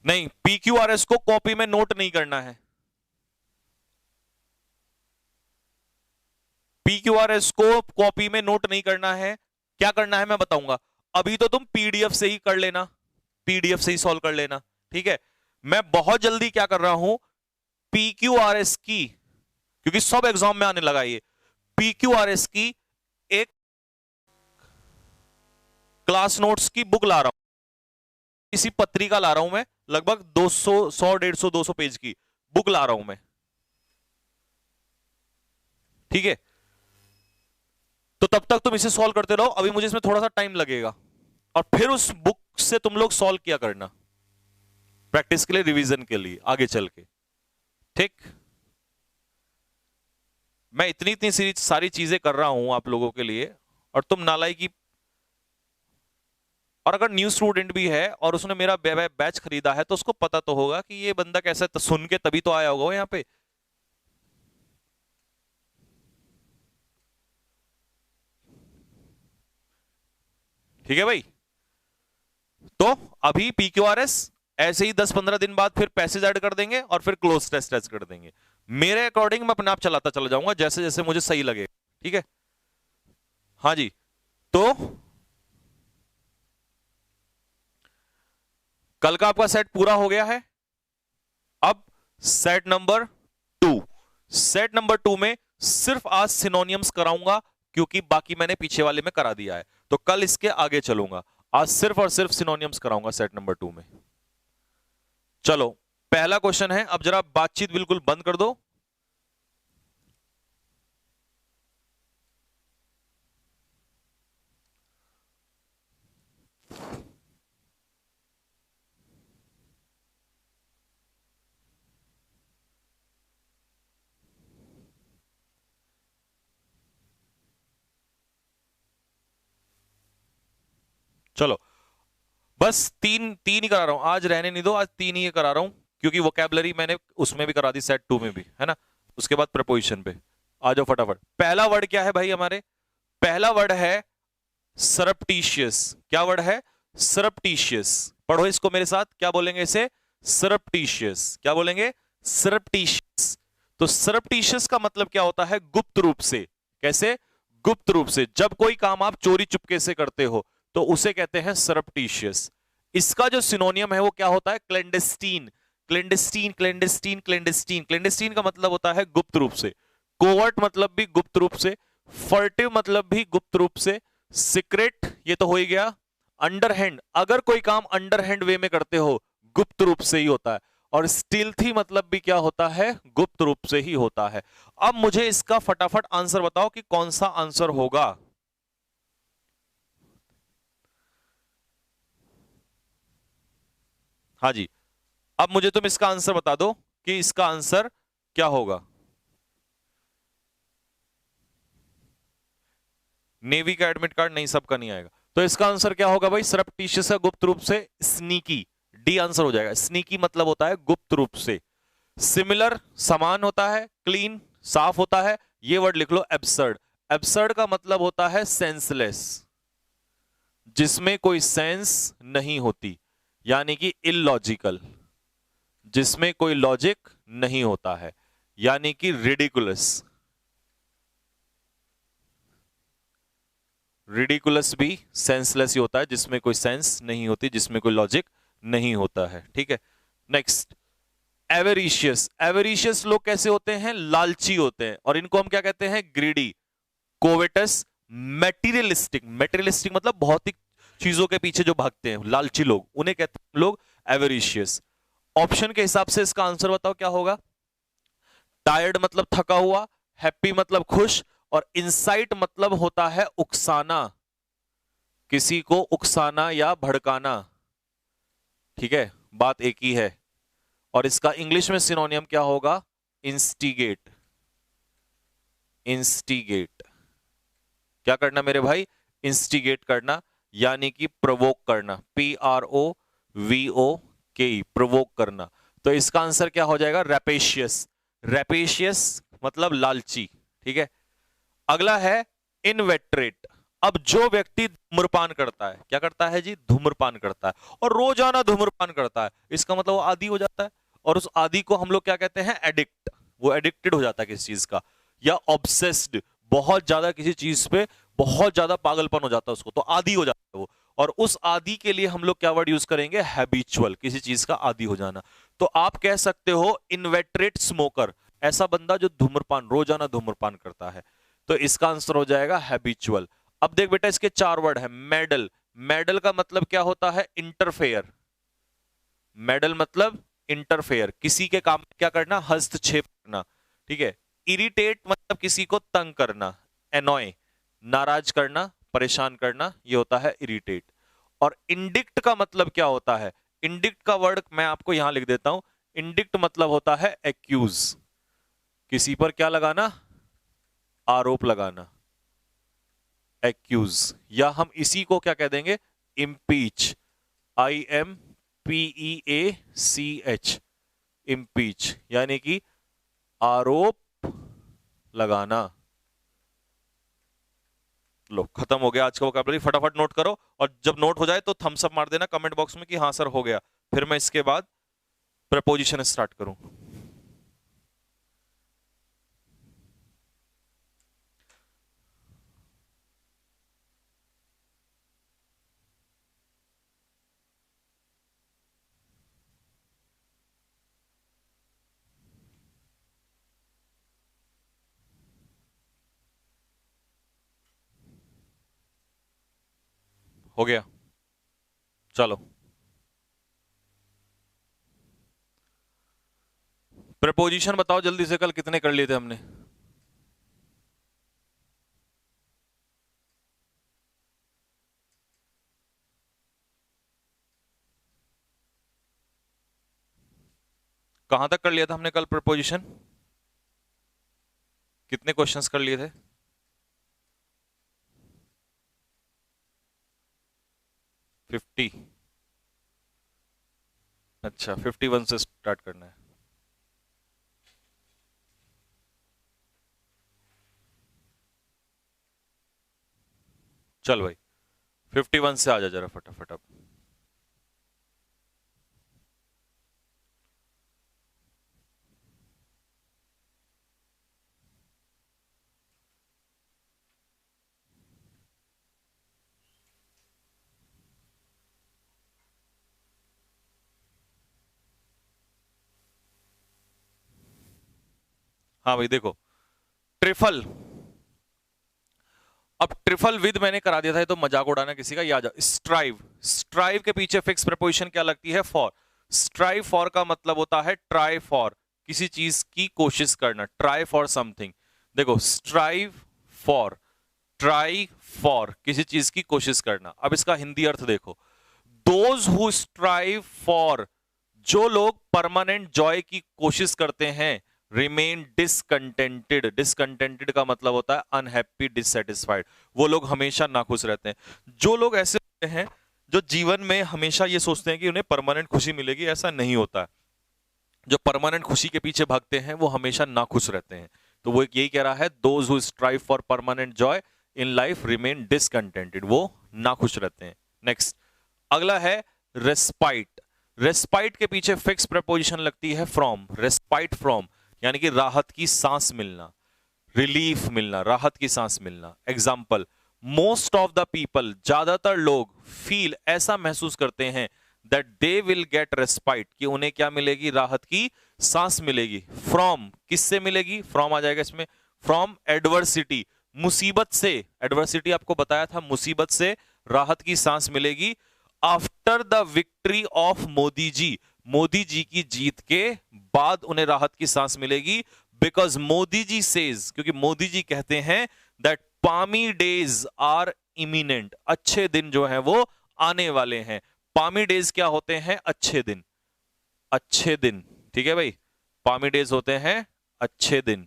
नहीं, PQRS को कॉपी में नोट नहीं करना है। PQRS को कॉपी में नोट नहीं करना है। क्या करना है मैं बताऊंगा। अभी तो तुम PDF से ही कर लेना, PDF से ही सॉल्व कर लेना, ठीक है। मैं बहुत जल्दी क्या कर रहा हूं, PQRS की, क्योंकि सब एग्जाम में आने लगा ये, PQRS की एक क्लास नोट्स की बुक ला रहा हूं, इसी पत्रिका ला रहा हूं मैं, लगभग 200 100 150 200 पेज की बुक ला रहा हूं मैं, ठीक है। तो तब तक तुम इसे सॉल्व करते रहो, अभी मुझे इसमें थोड़ा सा टाइम लगेगा, और फिर उस बुक से तुम लोग सॉल्व किया करना प्रैक्टिस के लिए, रिवीजन के लिए आगे चल के, ठीक। मैं इतनी इतनी सारी चीजें कर रहा हूं आप लोगों के लिए, और तुम नालायकी। और अगर न्यू स्टूडेंट भी है और उसने मेरा बैच खरीदा है, तो उसको पता तो होगा कि ये बंदा कैसा है, तो सुन के तभी तो आया होगा वो यहां पे। ठीक है भाई। तो अभी PQRS ऐसे ही 10-15 दिन बाद फिर पैसेज ऐड कर देंगे, और फिर क्लोज टेस्ट टेस्ट कर देंगे। मेरे अकॉर्डिंग मैं अपने आप चलाता चला जाऊंगा, जैसे जैसे मुझे सही लगे, ठीक है। हाँ जी, तो कल का आपका सेट पूरा हो गया है। अब सेट नंबर 2, सेट नंबर 2 में सिर्फ आज सिनोनियम्स कराऊंगा, क्योंकि बाकी मैंने पीछे वाले में करा दिया है, तो कल इसके आगे चलूंगा। आज सिर्फ और सिर्फ सिनोनियम्स कराऊंगा सेट नंबर 2 में। चलो पहला क्वेश्चन है, अब जरा बातचीत बिल्कुल बंद कर दो। चलो बस तीन तीन ही करा रहा हूं आज, रहने नहीं दो, आज तीन ही करा रहा हूं, क्योंकि वोकैबुलरी मैंने उसमें भी करा दी सेट 2 में भी, है ना। उसके बाद प्रपोजिशन पे आ जाओ फटाफट। पहला वर्ड क्या है भाई हमारे, पहला वर्ड है सरप्टीशियस। क्या वर्ड है, सरप्टीशियस। पढ़ो इसको मेरे साथ, क्या बोलेंगे इसे, सरप्टीशियस। क्या बोलेंगे, सरप्टीशियस। तो सरप्टीशियस का मतलब क्या होता है, गुप्त रूप से। कैसे, गुप्त रूप से। जब कोई काम आप चोरी चुपके से करते हो तो उसे कहते हैं सरप्टीशियस। इसका जो सिनोनियम है वो क्या होता है, क्लेंडेस्टीन। क्लेंडेस्टीन क्लेंडेस्टीन क्लेंडेस्टीन। क्लेंडेस्टीन का मतलब होता है गुप्त रूप से। कोवर्ट मतलब भी गुप्त रूप से, फर्टिव मतलब भी गुप्त रूप से, सीक्रेट ये तो हो ही गया, अंडरहैंड, अगर कोई काम अंडरहैंड वे में करते हो गुप्त रूप से ही होता है, और स्टील्थी मतलब भी क्या होता है, गुप्त रूप से ही होता है। अब मुझे इसका फटाफट आंसर बताओ कि कौन सा आंसर होगा। हाँ जी, अब मुझे तुम इसका आंसर बता दो कि इसका आंसर क्या होगा। नेवी का एडमिट कार्ड नहीं, सबका नहीं आएगा, तो इसका आंसर क्या होगा भाई, सरप्टिशियस है गुप्त रूप से, स्नीकी, डी आंसर हो जाएगा। स्नीकी मतलब होता है गुप्त रूप से। सिमिलर समान होता है, क्लीन साफ होता है, ये वर्ड लिख लो एब्सर्ड। एब्सर्ड का मतलब होता है सेंसलेस, जिसमें कोई सेंस नहीं होती, यानी कि इलॉजिकल, जिसमें कोई लॉजिक नहीं होता है, यानी कि रिडिकुलस। रिडिकुलस भी सेंसलेस ही होता है, जिसमें कोई सेंस नहीं होती, जिसमें कोई लॉजिक नहीं होता है, ठीक है। नेक्स्ट, एवेरिशियस। एवेरिशियस लोग कैसे होते हैं, लालची होते हैं, और इनको हम क्या कहते हैं, ग्रीडी, कोवेटस, मेटीरियलिस्टिक। मेटीरियलिस्टिक मतलब भौतिक चीजों के पीछे जो भागते हैं, लालची लोग, उन्हें कहते हैं लोग एवेरिशियस। ऑप्शन के हिसाब से इसका आंसर बताओ क्या होगा। टायर्ड मतलब थका हुआ, हैप्पी मतलब खुश, और इंसाइट मतलब होता है उकसाना, किसी को उकसाना या भड़काना, ठीक है, बात एक ही है। और इसका इंग्लिश में सिनोनियम क्या होगा, इंस्टिगेट। इंस्टिगेट, क्या करना मेरे भाई, इंस्टिगेट करना, यानी कि प्रोवोक करना, PROVOKE, प्रोवोक करना। तो इसका आंसर क्या हो जाएगा, रैपेशियस। रैपेशियस मतलब लालची, ठीक है। अगला है इनवेटरेट। अब जो व्यक्ति धूम्रपान करता है, क्या करता है जी, धूम्रपान करता है और रोजाना धूम्रपान करता है, इसका मतलब वो आदी हो जाता है। और उस आदी को हम लोग क्या कहते हैं, एडिक्ट। वो एडिक्टेड हो जाता है किसी चीज का, या ऑब्सेस्ड, बहुत ज्यादा किसी चीज पे बहुत ज्यादा पागलपन हो जाता है उसको, तो आदी हो जाता है वो। और उस आदी के लिए हम लोग क्या वर्ड यूज करेंगे, हैबिचुअल, किसी चीज का आदी हो जाना। तो आप कह सकते हो इनवेटरेट स्मोकर, ऐसा बंदा जो धूम्रपान, रोजाना धूम्रपान करता है। तो इसका आंसर हो जाएगा हैबिचुअल। अब देख बेटा, इसके चार वर्ड है। मेडल, मेडल का मतलब क्या होता है, इंटरफेयर। मेडल मतलब इंटरफेयर, किसी के काम में क्या करना, हस्तक्षेप करना, ठीक है। इरिटेट मतलब किसी को तंग करना, एनॉय, नाराज करना, परेशान करना, ये होता है इरिटेट। और इंडिक्ट का मतलब क्या होता है, इंडिक्ट का वर्ड मैं आपको यहां लिख देता हूं। इंडिक्ट मतलब होता है एक्यूज, किसी पर क्या लगाना, आरोप लगाना, एक्यूज। या हम इसी को क्या कह देंगे, इम्पीच, IMPEACH, इम्पीच, यानी कि आरोप लगाना। लो, खत्म हो गया आज का वोकैबुलरी। फटाफट नोट करो, और जब नोट हो जाए तो थम्स अप मार देना कमेंट बॉक्स में कि हाँ सर हो गया। फिर मैं इसके बाद प्रपोजिशन स्टार्ट करूं। हो गया, चलो। प्रपोजिशन बताओ जल्दी से, कल कितने कर लिए थे हमने। कहां तक कर लिया था हमने कल प्रपोजिशन, कितने क्वेश्चंस कर लिए थे। 50। अच्छा, 51 से स्टार्ट करना है। चल भाई, 51 से आ जा जरा फटाफट अब। हाँ भाई देखो, ट्रिफल। अब ट्रिफल विद मैंने करा दिया था, तो मजाक उड़ाना किसी का, याद आ। स्ट्राइव, स्ट्राइव के पीछे फिक्स प्रपोजिशन क्या लगती है, फॉर। स्ट्राइव फॉर का मतलब होता है ट्राई फॉर, किसी चीज की कोशिश करना, ट्राई फॉर समथिंग। देखो, स्ट्राइव फॉर, ट्राई फॉर, किसी चीज की कोशिश करना। अब इसका हिंदी अर्थ देखो, दोज हु स्ट्राइव फॉर, जो लोग परमानेंट जॉय की कोशिश करते हैं, रिमेन डिसकंटेंटेड। डिसकंटेंटेड का मतलब होता है अनहैप्पी, डिससेटिस्फाइड, वो लोग हमेशा नाखुश रहते हैं। जो लोग ऐसे होते हैं जो जीवन में हमेशा ये सोचते हैं कि उन्हें परमानेंट खुशी मिलेगी, ऐसा नहीं होता है। जो परमानेंट खुशी के पीछे भागते हैं वो हमेशा नाखुश रहते हैं। तो वो यही कह रहा है, those who strive for permanent joy in life remain discontented, वो नाखुश रहते हैं। नेक्स्ट, अगला है रेस्पाइट। रेस्पाइट के पीछे फिक्स प्रपोजिशन लगती है फ्रॉम, रेस्पाइट फ्रॉम, यानी कि राहत की सांस मिलना, रिलीफ मिलना, राहत की सांस मिलना। Example, most of the people, ज्यादातर लोग, फील, ऐसा महसूस करते हैं, that they will get respite, कि उन्हें क्या मिलेगी, राहत की सांस मिलेगी। फ्रॉम, किससे मिलेगी, फ्रॉम आ जाएगा इसमें, फ्रॉम एडवर्सिटी, मुसीबत से। एडवर्सिटी आपको बताया था, मुसीबत से राहत की सांस मिलेगी। After the victory of Modi ji, Modi ji की जीत के बाद उन्हें राहत की सांस मिलेगी। बिकॉज मोदी जी सेज, क्योंकि मोदी जी कहते हैं, that Pami days are imminent, अच्छे दिन जो है वो आने वाले हैं। पामी डेज क्या होते हैं, अच्छे दिन, अच्छे दिन, ठीक है भाई। पामी डेज होते हैं अच्छे दिन,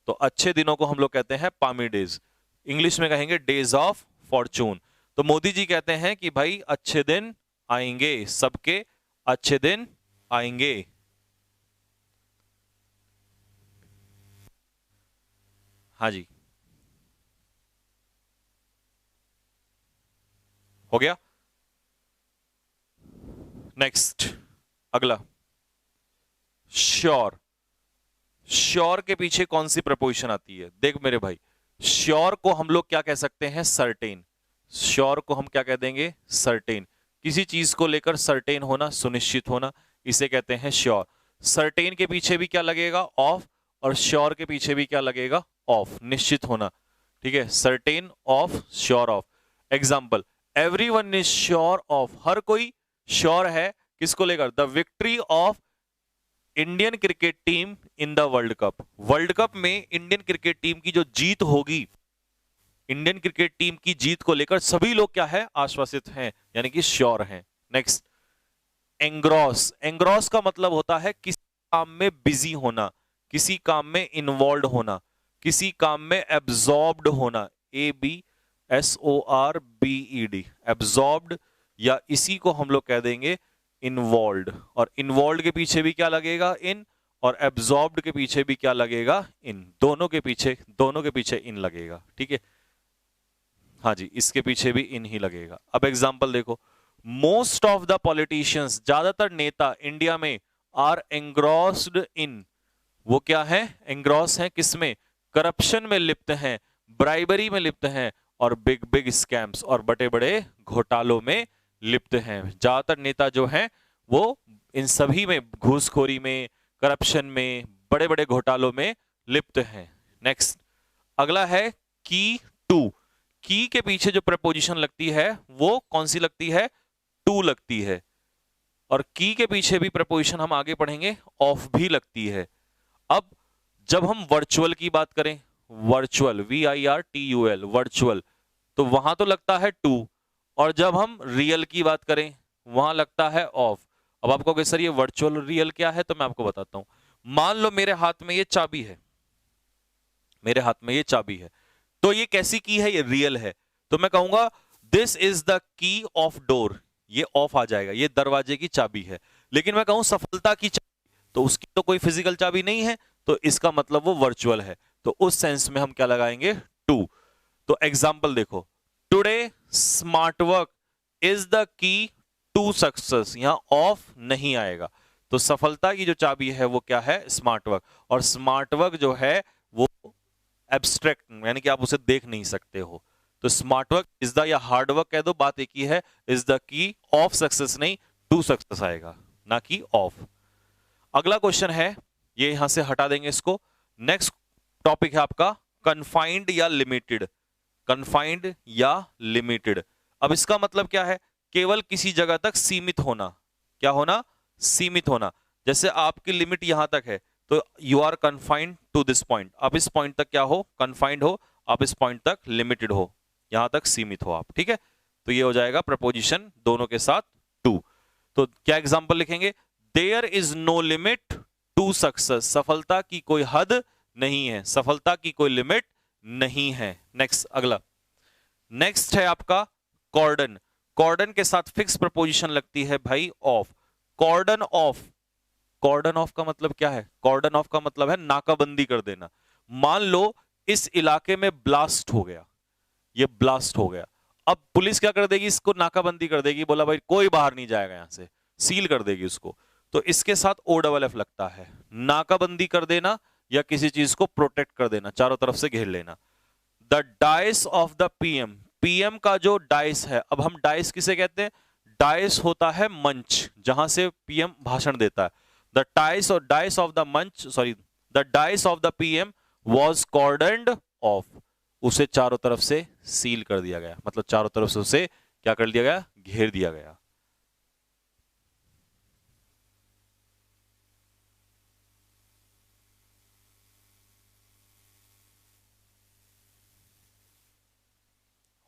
तो अच्छे दिनों को हम लोग कहते हैं पामी डेज। इंग्लिश में कहेंगे डेज ऑफ फॉर्चून। तो मोदी जी कहते हैं कि भाई अच्छे दिन आएंगे, सबके अच्छे दिन आएंगे। हाँ जी, हो गया। नेक्स्ट, अगला, श्योर। श्योर के पीछे कौन सी प्रपोजिशन आती है? देख मेरे भाई, श्योर को हम लोग क्या कह सकते हैं? सर्टेन। श्योर को हम क्या कह देंगे? सर्टेन। किसी चीज को लेकर सर्टेन होना, सुनिश्चित होना, इसे कहते हैं श्योर। सर्टेन के पीछे भी क्या लगेगा? ऑफ। और श्योर के पीछे भी क्या लगेगा? ऑफ, निश्चित होना। ठीक है, certain, of, sure of. Example, everyone is sure of, हर कोई श्योर है किसको लेकर? The victory of Indian cricket team in the world cup. World cup में इंडियन क्रिकेट टीम की जो जीत होगी, इंडियन क्रिकेट टीम की जीत को लेकर सभी लोग क्या है? आश्वासित हैं, यानी कि श्योर हैं। Next, engross. एंग्रॉस का मतलब होता है किसी काम में बिजी होना, किसी काम में इन्वॉल्व होना, किसी काम में एब्जॉर्ब्ड होना। ABSORBED, एब्जॉर्ब्ड, या इसी को हम लोग कह देंगे इन्वॉल्व। और इन्वॉल्व के पीछे भी क्या लगेगा? इन। और एब्जॉर्ब्ड के पीछे भी क्या लगेगा? इन। दोनों के पीछे इन लगेगा। ठीक है, हाँ जी, इसके पीछे भी इन ही लगेगा। अब एग्जांपल देखो, मोस्ट ऑफ द पॉलिटिशियंस, ज्यादातर नेता इंडिया में, आर एंग्रॉस्ड इन, वो क्या है? एंग्रॉस हैं किसमें? करप्शन में लिप्त हैं, ब्राइबरी में लिप्त हैं, और बिग बिग स्कैम्स, और बड़े बड़े घोटालों में लिप्त हैं। ज्यादातर नेता जो हैं वो इन सभी में, घूसखोरी में, करप्शन में, बड़े बड़े घोटालों में लिप्त हैं। नेक्स्ट, अगला है की टू। की के पीछे जो प्रपोजिशन लगती है वो कौन सी लगती है? टू लगती है। और की के पीछे भी प्रपोजिशन हम आगे पढ़ेंगे, ऑफ भी लगती है। अब जब हम वर्चुअल की बात करें, वर्चुअल, VIRTUL, वर्चुअल, तो वहां तो लगता है टू। और जब हम रियल की बात करें वहां लगता है ऑफ। अब आपको कहोगे सर ये वर्चुअल और रियल क्या है? तो मैं आपको बताता हूं। मान लो मेरे हाथ में ये चाबी है, मेरे हाथ में ये चाबी है, तो ये कैसी की है? ये रियल है। तो मैं कहूंगा दिस इज द की ऑफ डोर, ये ऑफ आ जाएगा, ये दरवाजे की चाबी है। लेकिन मैं कहूं सफलता की चाबी, तो उसकी तो कोई फिजिकल चाबी नहीं है, तो इसका मतलब वो वर्चुअल है। तो उस सेंस में हम क्या लगाएंगे? टू। तो एग्जाम्पल देखो, today smart work is the key to success, यहां ऑफ नहीं आएगा। तो सफलता की जो चाबी है वो क्या है? Smart work. और स्मार्ट वर्क जो है वो एब्स्ट्रैक्ट, यानी कि आप उसे देख नहीं सकते हो। तो स्मार्ट वर्क इज द, या हार्ड वर्क कह दो, बात एक ही है, इज द की ऑफ सक्सेस, नहीं टू सक्सेस आएगा, ना कि ऑफ। अगला क्वेश्चन है, ये यहां से हटा देंगे इसको। नेक्स्ट टॉपिक है आपका कन्फाइंड या लिमिटेड। कन्फाइंड या लिमिटेड, अब इसका मतलब क्या है? केवल किसी जगह तक सीमित होना। क्या होना? सीमित होना। जैसे आपकी लिमिट यहां तक है, तो you are confined to this point. आप इस पॉइंट तक क्या हो? कन्फाइंड हो। आप इस पॉइंट तक लिमिटेड हो, यहां तक सीमित हो आप। ठीक है, तो ये हो जाएगा प्रपोजिशन दोनों के साथ टू। तो क्या एग्जांपल लिखेंगे? There is no limit to success, सफलता की कोई हद नहीं है, सफलता की कोई लिमिट नहीं है। नेक्स्ट, अगला, नेक्स्ट है आपका कॉर्डन। कॉर्डन के साथ फिक्स प्रपोजिशन लगती है भाई of. Cordon off, cordon off का मतलब क्या है? कॉर्डन ऑफ का मतलब है नाकाबंदी कर देना। मान लो इस इलाके में ब्लास्ट हो गया, ये ब्लास्ट हो गया, अब पुलिस क्या कर देगी? इसको नाकाबंदी कर देगी, बोला भाई कोई बाहर नहीं जाएगा, यहां से सील कर देगी उसको। तो इसके साथ OFF लगता है, नाकाबंदी कर देना या किसी चीज को प्रोटेक्ट कर देना, चारों तरफ से घेर लेना। The dais of the PM, PM का जो डाइस है, अब हम डाइस किसे कहते हैं? डाइस होता है मंच, जहां से PM भाषण देता है। द डाइस ऑफ द मंच, sorry, the dais of the PM was cordoned off, उसे चारों तरफ से सील कर दिया गया, मतलब चारों तरफ से उसे क्या कर दिया गया? घेर दिया गया।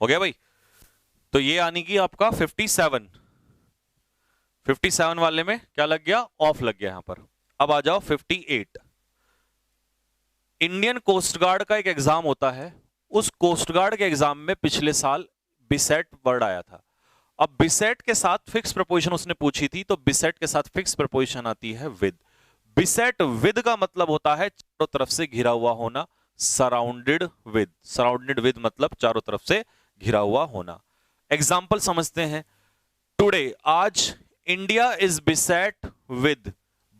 हो गया भाई? तो ये आने की आपका 57 वाले में क्या लग गया? ऑफ लग गया यहां पर। अब आ जाओ 58। इंडियन कोस्ट गार्ड का एक एग्जाम होता है, उस कोस्ट गार्ड के एग्जाम में पिछले साल बिसेट वर्ड आया था। अब बिसेट के साथ फिक्स प्रपोजिशन उसने पूछी थी, तो बिसेट के साथ फिक्स प्रपोजिशन आती है विद। बिसेट विद का मतलब होता है चारों तरफ से घिरा हुआ होना, सराउंडेड विद। सराउंडेड विद मतलब चारों तरफ से घिरा हुआ होना। एग्जाम्पल समझते हैं। टुडे, आज, इंडिया इज बिसेट विद,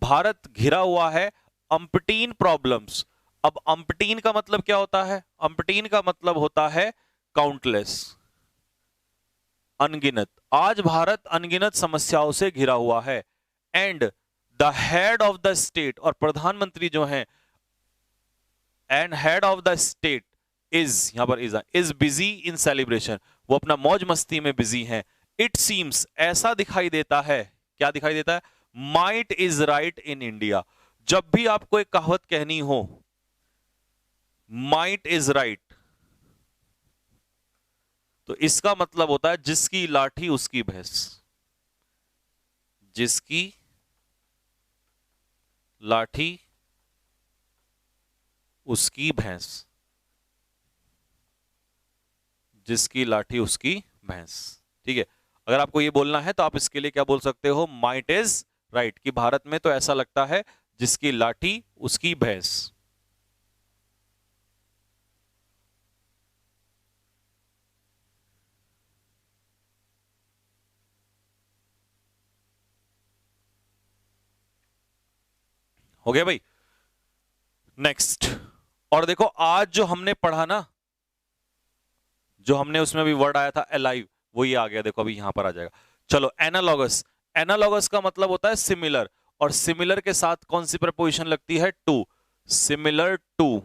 भारत घिरा हुआ है अम्पटीन प्रॉब्लम्स। अब अम्पटीन का मतलब क्या होता है? अम्पटीन का मतलब होता है काउंटलेस, अनगिनत। आज भारत अनगिनत समस्याओं से घिरा हुआ है। And the head of the state, और प्रधानमंत्री जो हैं, and head of the state is, यहां पर इज बिजी इन सेलिब्रेशन, वो अपना मौज मस्ती में बिजी हैं। इट सीम्स, ऐसा दिखाई देता है, क्या दिखाई देता है? Might is right in India. जब भी आपको एक कहावत कहनी हो, माइट इज राइट, तो इसका मतलब होता है जिसकी लाठी उसकी भैंस। जिसकी लाठी उसकी भैंस, जिसकी लाठी उसकी भैंस। ठीक है, अगर आपको ये बोलना है तो आप इसके लिए क्या बोल सकते हो? माइट इज राइट, कि भारत में तो ऐसा लगता है जिसकी लाठी उसकी भैंस। हो गया भाई? नेक्स्ट, और देखो आज जो हमने पढ़ा ना, जो हमने उसमें भी वर्ड आया था अलाइव, वो ये आ गया, देखो अभी यहां पर आ जाएगा। चलो, एनालॉगस। एनालॉगस का मतलब होता है सिमिलर, और सिमिलर के साथ कौन सी प्रपोजिशन लगती है? टू। सिमिलर टू,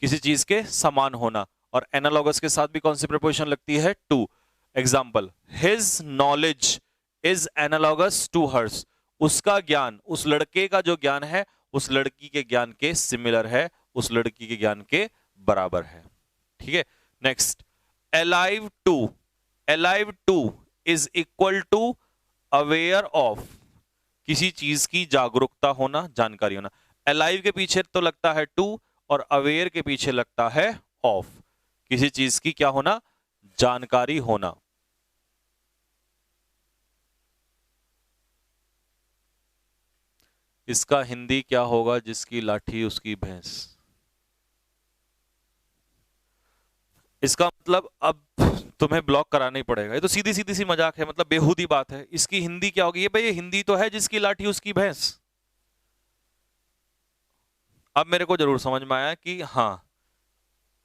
किसी चीज के समान होना। और एनालॉगस के साथ भी कौन सी प्रपोजिशन लगती है? To. Example, his knowledge is analogous to hers, उसका ज्ञान, उस लड़के का जो ज्ञान है, उस लड़की के ज्ञान के सिमिलर है, उस लड़की के ज्ञान के बराबर है। ठीक है, next, alive to. Alive to is equal to aware of, किसी चीज की जागरूकता होना, जानकारी होना। अलाइव के पीछे तो लगता है टू, और अवेयर के पीछे लगता है ऑफ, किसी चीज की क्या होना? जानकारी होना। इसका हिंदी क्या होगा? जिसकी लाठी उसकी भैंस। इसका मतलब अब तुम्हें ब्लॉक कराना ही पड़ेगा, ये तो सीधी सीधी सी मजाक है, मतलब बेहूदी बात है। इसकी हिंदी क्या होगी? ये भाई, ये हिंदी तो है जिसकी लाठी उसकी भैंस। अब मेरे को जरूर समझ में आया कि हाँ,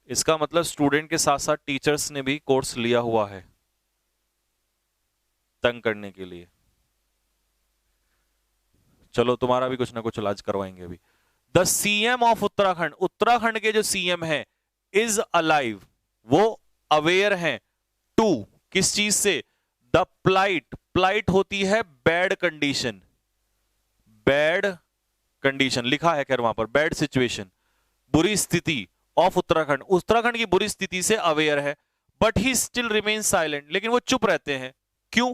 इसका मतलब स्टूडेंट के साथ साथ टीचर्स ने भी कोर्स लिया हुआ है तंग करने के लिए। चलो, तुम्हारा भी कुछ ना कुछ इलाज करवाएंगे अभी। The CM of Uttarakhand, Uttarakhand के जो सीएम है, इज अलाइव, वो अवेयर हैं टू, किस चीज से? द प्लाइट, प्लाइट होती है बैड कंडीशन, बैड कंडीशन लिखा है खैर वहां पर, बैड सिचुएशन, बुरी स्थिति ऑफ उत्तराखंड, उत्तराखंड की बुरी स्थिति से अवेयर है। But he still remain silent, लेकिन वो चुप रहते हैं, क्यों?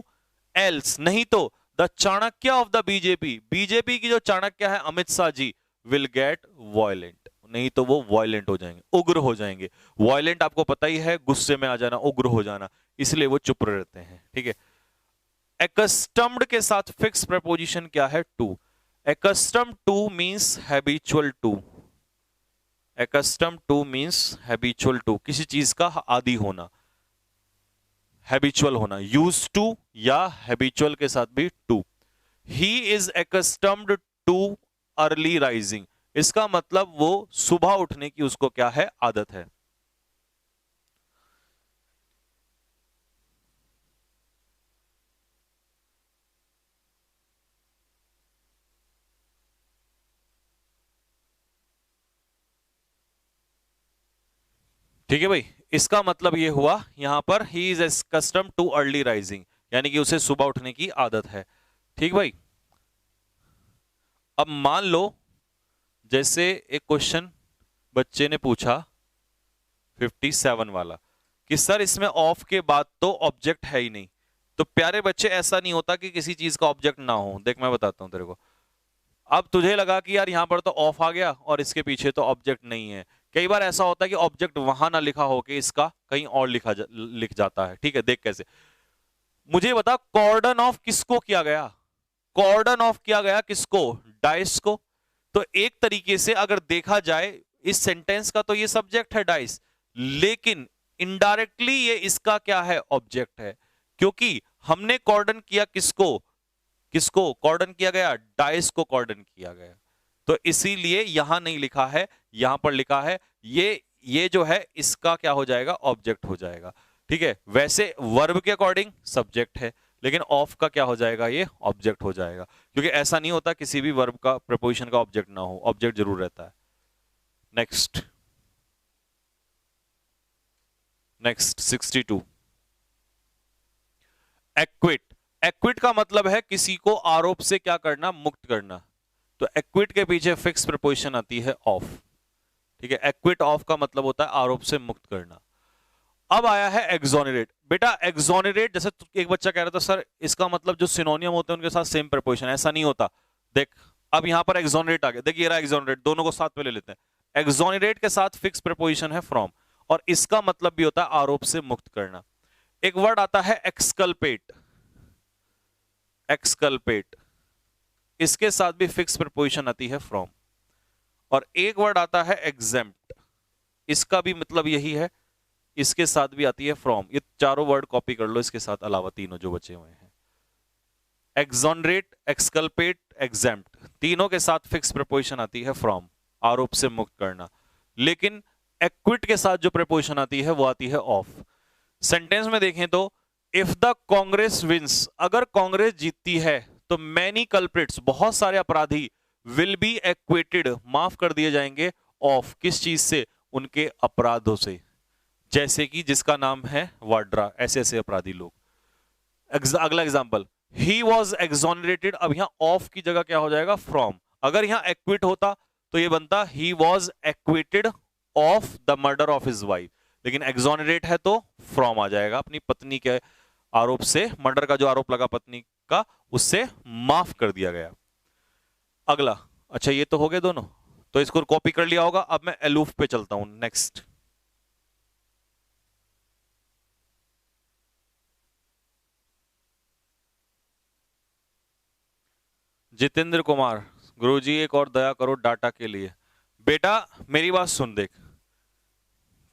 एल्स, नहीं तो, the Chanakya of the BJP, BJP की जो चाणक्य है Amit Shah ji, will get violent, नहीं तो वो वायलेंट हो जाएंगे, उग्र हो जाएंगे। वायलेंट आपको पता ही है, गुस्से में आ जाना, उग्र हो जाना, इसलिए वो चुप रहते हैं। ठीक है, accustomed के साथ फिक्स प्रपोजिशन क्या है? To. accustomed to means habitual to, accustomed to means habitual to, किसी चीज का आदी होना, हैबिचुअल होना। यूज टू या हैबिचुअल के साथ भी to. He is accustomed to early rising, इसका मतलब वो सुबह उठने की उसको क्या है? आदत है। ठीक है भाई, इसका मतलब ये हुआ यहां पर, ही is accustomed to early rising, यानी कि उसे सुबह उठने की आदत है। ठीक भाई, अब मान लो जैसे एक क्वेश्चन बच्चे ने पूछा 57 वाला, कि सर इसमें ऑफ के बाद तो ऑब्जेक्ट है ही नहीं। तो प्यारे बच्चे, ऐसा नहीं होता कि किसी चीज का ऑब्जेक्ट ना हो। देख मैं बताता हूं तेरे को, अब तुझे लगा कि यार यहां पर तो ऑफ आ गया और इसके पीछे तो ऑब्जेक्ट नहीं है। कई बार ऐसा होता है कि ऑब्जेक्ट वहां ना लिखा हो के इसका कहीं और लिख जाता है। ठीक है, देख कैसे, मुझे बता, कॉर्डन ऑफ किसको किया गया? कॉर्डन ऑफ किया गया किसको? डाइस को। तो एक तरीके से अगर देखा जाए, इस सेंटेंस का तो ये सब्जेक्ट है डाइस, लेकिन इनडायरेक्टली ये इसका क्या है, ऑब्जेक्ट है, क्योंकि हमने कॉर्डन किया किसको, किसको कॉर्डन किया गया, डाइस को कॉर्डन किया गया। तो इसीलिए यहां नहीं लिखा है, यहां पर लिखा है ये जो है इसका क्या हो जाएगा, ऑब्जेक्ट हो जाएगा। ठीक है, वैसे वर्ब के अकॉर्डिंग सब्जेक्ट है, लेकिन ऑफ का क्या हो जाएगा, ये ऑब्जेक्ट हो जाएगा, क्योंकि ऐसा नहीं होता किसी भी वर्ब का प्रीपोजिशन का ऑब्जेक्ट ना हो, ऑब्जेक्ट जरूर रहता है। Next 62 equity. एक्विट का मतलब है किसी को आरोप से क्या करना, मुक्त करना। तो एक्विट के पीछे फिक्स प्रीपोजिशन आती है ऑफ। ठीक है, एक्विट ऑफ का मतलब होता है आरोप से मुक्त करना। अब आया है एक्सोनरेट। बेटा एक्सोनरेट, जैसे एक बच्चा कह रहा था सर इसका मतलब जो सिनोनियम होते हैं उनके साथ सेम प्रीपोजिशन, ऐसा नहीं होता। देख अब यहां पर एक्सोनरेट आ गया, देखिए ये रहा एक्सोनरेट, दोनों को साथ में ले लेते हैं। एक्सोनरेट के साथ फिक्स प्रीपोजिशन है फ्रॉम, और इसका मतलब भी होता है आरोप से मुक्त करना। एक वर्ड आता है एक्सकल्पेट। एक्सकल्पेट, इसके साथ भी फिक्स प्रीपोजिशन आती है फ्रॉम। और एक वर्ड आता है एग्जेम्प्ट, इसका भी मतलब यही है, इसके साथ भी आती है फ्रॉम। ये चारों वर्ड कॉपी कर लो इसके साथ, अलावा तीनों जो बचे हुए हैं, एक्सोनरेट, एक्सकल्पेट, एग्जेम्प्ट, तीनों के साथ फिक्स प्रीपोजिशन आती है फ्रॉम, आरोप से मुक्त करना। लेकिन एक्विट के साथ जो प्रीपोजिशन आती है वो आती है ऑफ। सेंटेंस में देखें तो इफ द कांग्रेस विंस, अगर कांग्रेस जीतती है तो मैनी कल्प्रिट्स, बहुत सारे अपराधी, विल बी एक्विटेड, माफ कर दिए जाएंगे, ऑफ, किस चीज से, उनके अपराधों से, जैसे कि जिसका नाम है वाड्रा, ऐसे ऐसे अपराधी लोग। अगला एग्जांपल, ही वॉज एक्सोनरेटेड, अब यहां ऑफ की जगह क्या हो जाएगा, फ्रॉम। अगर यहां एक्विट होता तो ये बनता he was acquitted of the murder of his wife, लेकिन एक्सोनरेट है तो फ्रॉम आ जाएगा, अपनी पत्नी के आरोप से, मर्डर का जो आरोप लगा पत्नी का, उससे माफ कर दिया गया। अगला, अच्छा ये तो हो गए दोनों, तो इसको कॉपी कर लिया होगा। अब मैं एलूफ पे चलता हूं, नेक्स्ट। जितेंद्र कुमार, गुरुजी एक और दया करो डाटा के लिए। बेटा मेरी बात सुन, देख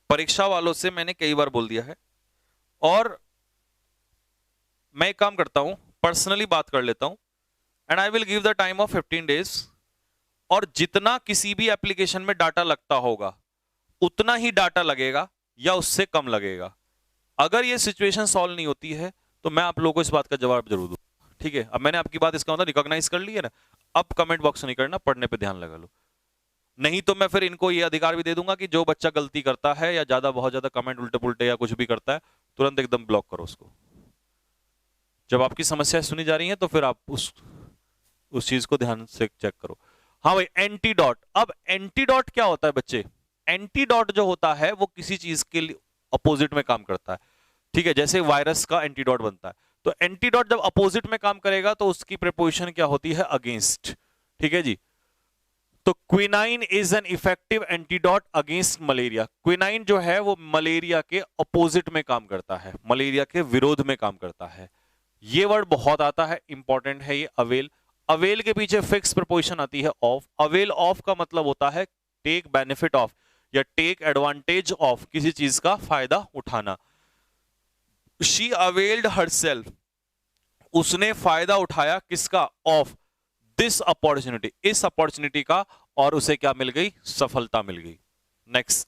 परीक्षा वालों से मैंने कई बार बोल दिया है, और मैं एक काम करता हूं, पर्सनली बात कर लेता हूं, and I will give the time of 15 days, और जितना किसी भी एप्लीकेशन में डाटा लगता होगा उतना ही डाटा लगेगा या उससे कम लगेगा। अगर ये सिचुएशन सॉल्व नहीं होती है तो मैं आप लोगों को इस बात का जवाब जरूर दूं। ठीक है, अब मैंने आपकी बात इसका मतलब रिकॉग्नाइज कर ली है ना, अब कमेंट बॉक्स नहीं करना, पढ़ने पे ध्यान लगा लो। नहीं तो मैं फिर इनको ये अधिकार भी दे दूंगा कि जो बच्चा गलती करता है या बहुत ज्यादा कमेंट उल्टे पुल्टे या कुछ भी करता है, तुरंत एकदम ब्लॉक करो उसको। जब आपकी समस्या सुनी जा रही है तो फिर आप उस चीज को ध्यान से चेक करो। हाँ भाई, एंटीडॉट। अब एंटीडॉट क्या होता है बच्चे, एंटीडॉट जो होता है वो किसी चीज के लिए अपोजिट में काम करता है। ठीक है, जैसे वायरस का एंटीडॉट बनता है, तो एंटीडॉट जब अपोजिट में काम करेगा तो उसकी प्रीपोजिशन क्या होती है, अगेंस्ट। ठीक है जी, तो quinine is an effective antidote against malaria. Quinine जो है वो मलेरिया के अपोजिट में काम करता है, मलेरिया के विरोध में काम करता है। ये वर्ड बहुत आता है, इंपॉर्टेंट है ये, अवेल। अवेल के पीछे फिक्स प्रीपोजिशन आती है ऑफ। अवेल ऑफ का मतलब होता है टेक बेनिफिट ऑफ या टेक एडवांटेज ऑफ, किसी चीज का फायदा उठाना। शी अवेल्ड हरसेल्फ, उसने फायदा उठाया किसका, ऑफ दिस अपॉर्चुनिटी, इस अपॉर्चुनिटी का, और उसे क्या मिल गई, सफलता मिल गई। नेक्स्ट,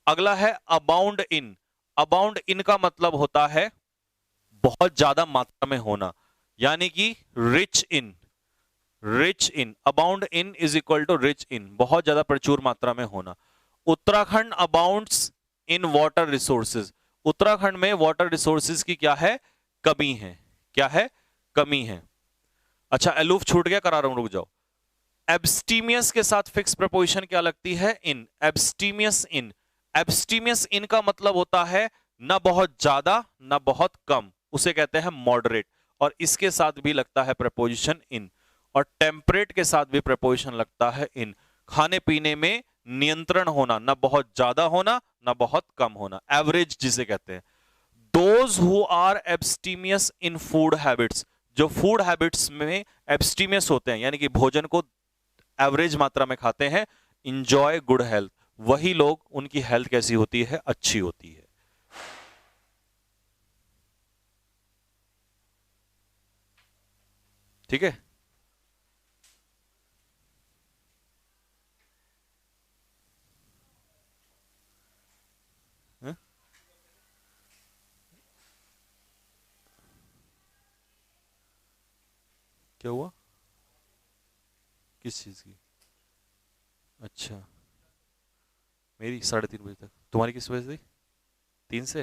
अगला है अबाउंड इन। अबाउंड इन का मतलब होता है बहुत ज्यादा मात्रा में होना, यानी कि rich in. Rich in, abound in is equal to rich in, बहुत ज्यादा प्रचुर मात्रा में होना। Uttarakhand abounds in water resources, Uttarakhand में वाटर रिसोर्सेज की क्या है, कमी है। क्या है, कमी है। अच्छा एलूफ छूट गया, करा रहा हूं, रुक जाओ। एब्स्टीमियस के साथ फिक्स प्रीपोजिशन क्या लगती है, इन। एब्स्टीमियस इन, एब्स्टीमियस इन का मतलब होता है ना बहुत ज्यादा ना बहुत कम, उसे कहते हैं मॉडरेट, और इसके साथ भी लगता है प्रीपोजिशन इन। और टेम्परेट के साथ भी प्रीपोजिशन लगता है इन। खाने पीने में नियंत्रण होना, ना बहुत ज्यादा होना ना बहुत कम होना, एवरेज जिसे कहते हैं। Those who are abstemious in food habits, जो फूड हैबिट्स में एब्स्टीमियस होते हैं, यानी कि भोजन को एवरेज मात्रा में खाते हैं, इंजॉय गुड हेल्थ, वही लोग, उनकी हेल्थ कैसी होती है, अच्छी होती है। ठीक है। हाँ? क्या हुआ? किस चीज की? अच्छा, मेरी 3:30 बजे तक, तुम्हारी किस बजे थी? 3 से?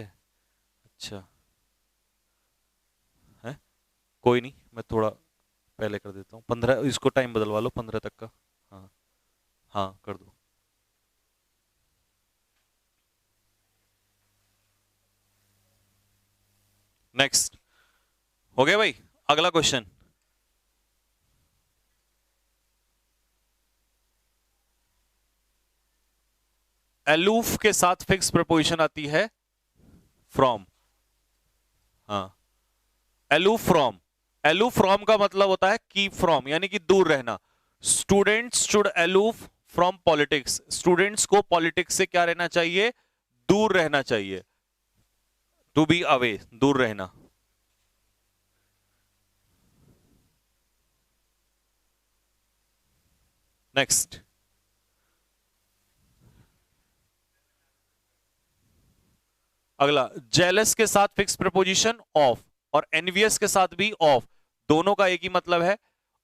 अच्छा है, कोई नहीं, मैं थोड़ा पहले कर देता हूँ, 15, इसको टाइम बदलवा लो 15 तक का। हाँ हाँ कर दो। नेक्स्ट, हो गया भाई। अगला क्वेश्चन, एलूफ के साथ फिक्स प्रपोजिशन आती है फ्रॉम। हाँ, एलूफ फ्रॉम। एलूफ फ्रॉम का मतलब होता है कीप फ्रॉम, यानी कि दूर रहना। Students should aloof from politics, students को पॉलिटिक्स से क्या रहना चाहिए? दूर रहना चाहिए। टू बी अवे, दूर रहना। नेक्स्ट, अगला, जेलस के साथ फिक्स प्रपोजिशन ऑफ, और एनवियस के साथ भी ऑफ। दोनों का एक ही मतलब है,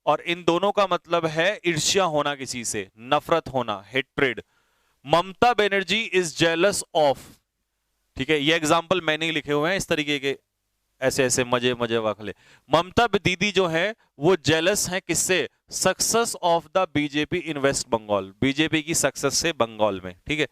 और इन दोनों का मतलब है ईर्ष्या होना, किसी से नफरत होना, hatred. Mamata Banerjee is jealous of, ठीक है, ये एग्जाम्पल मैंने ही लिखे हुए हैं इस तरीके के, ऐसे ऐसे मजे मजे वाले। ममता दीदी जो है वो जेलस हैं किससे? Success of the BJP in West Bengal, BJP की सक्सेस से बंगाल में, ठीक है।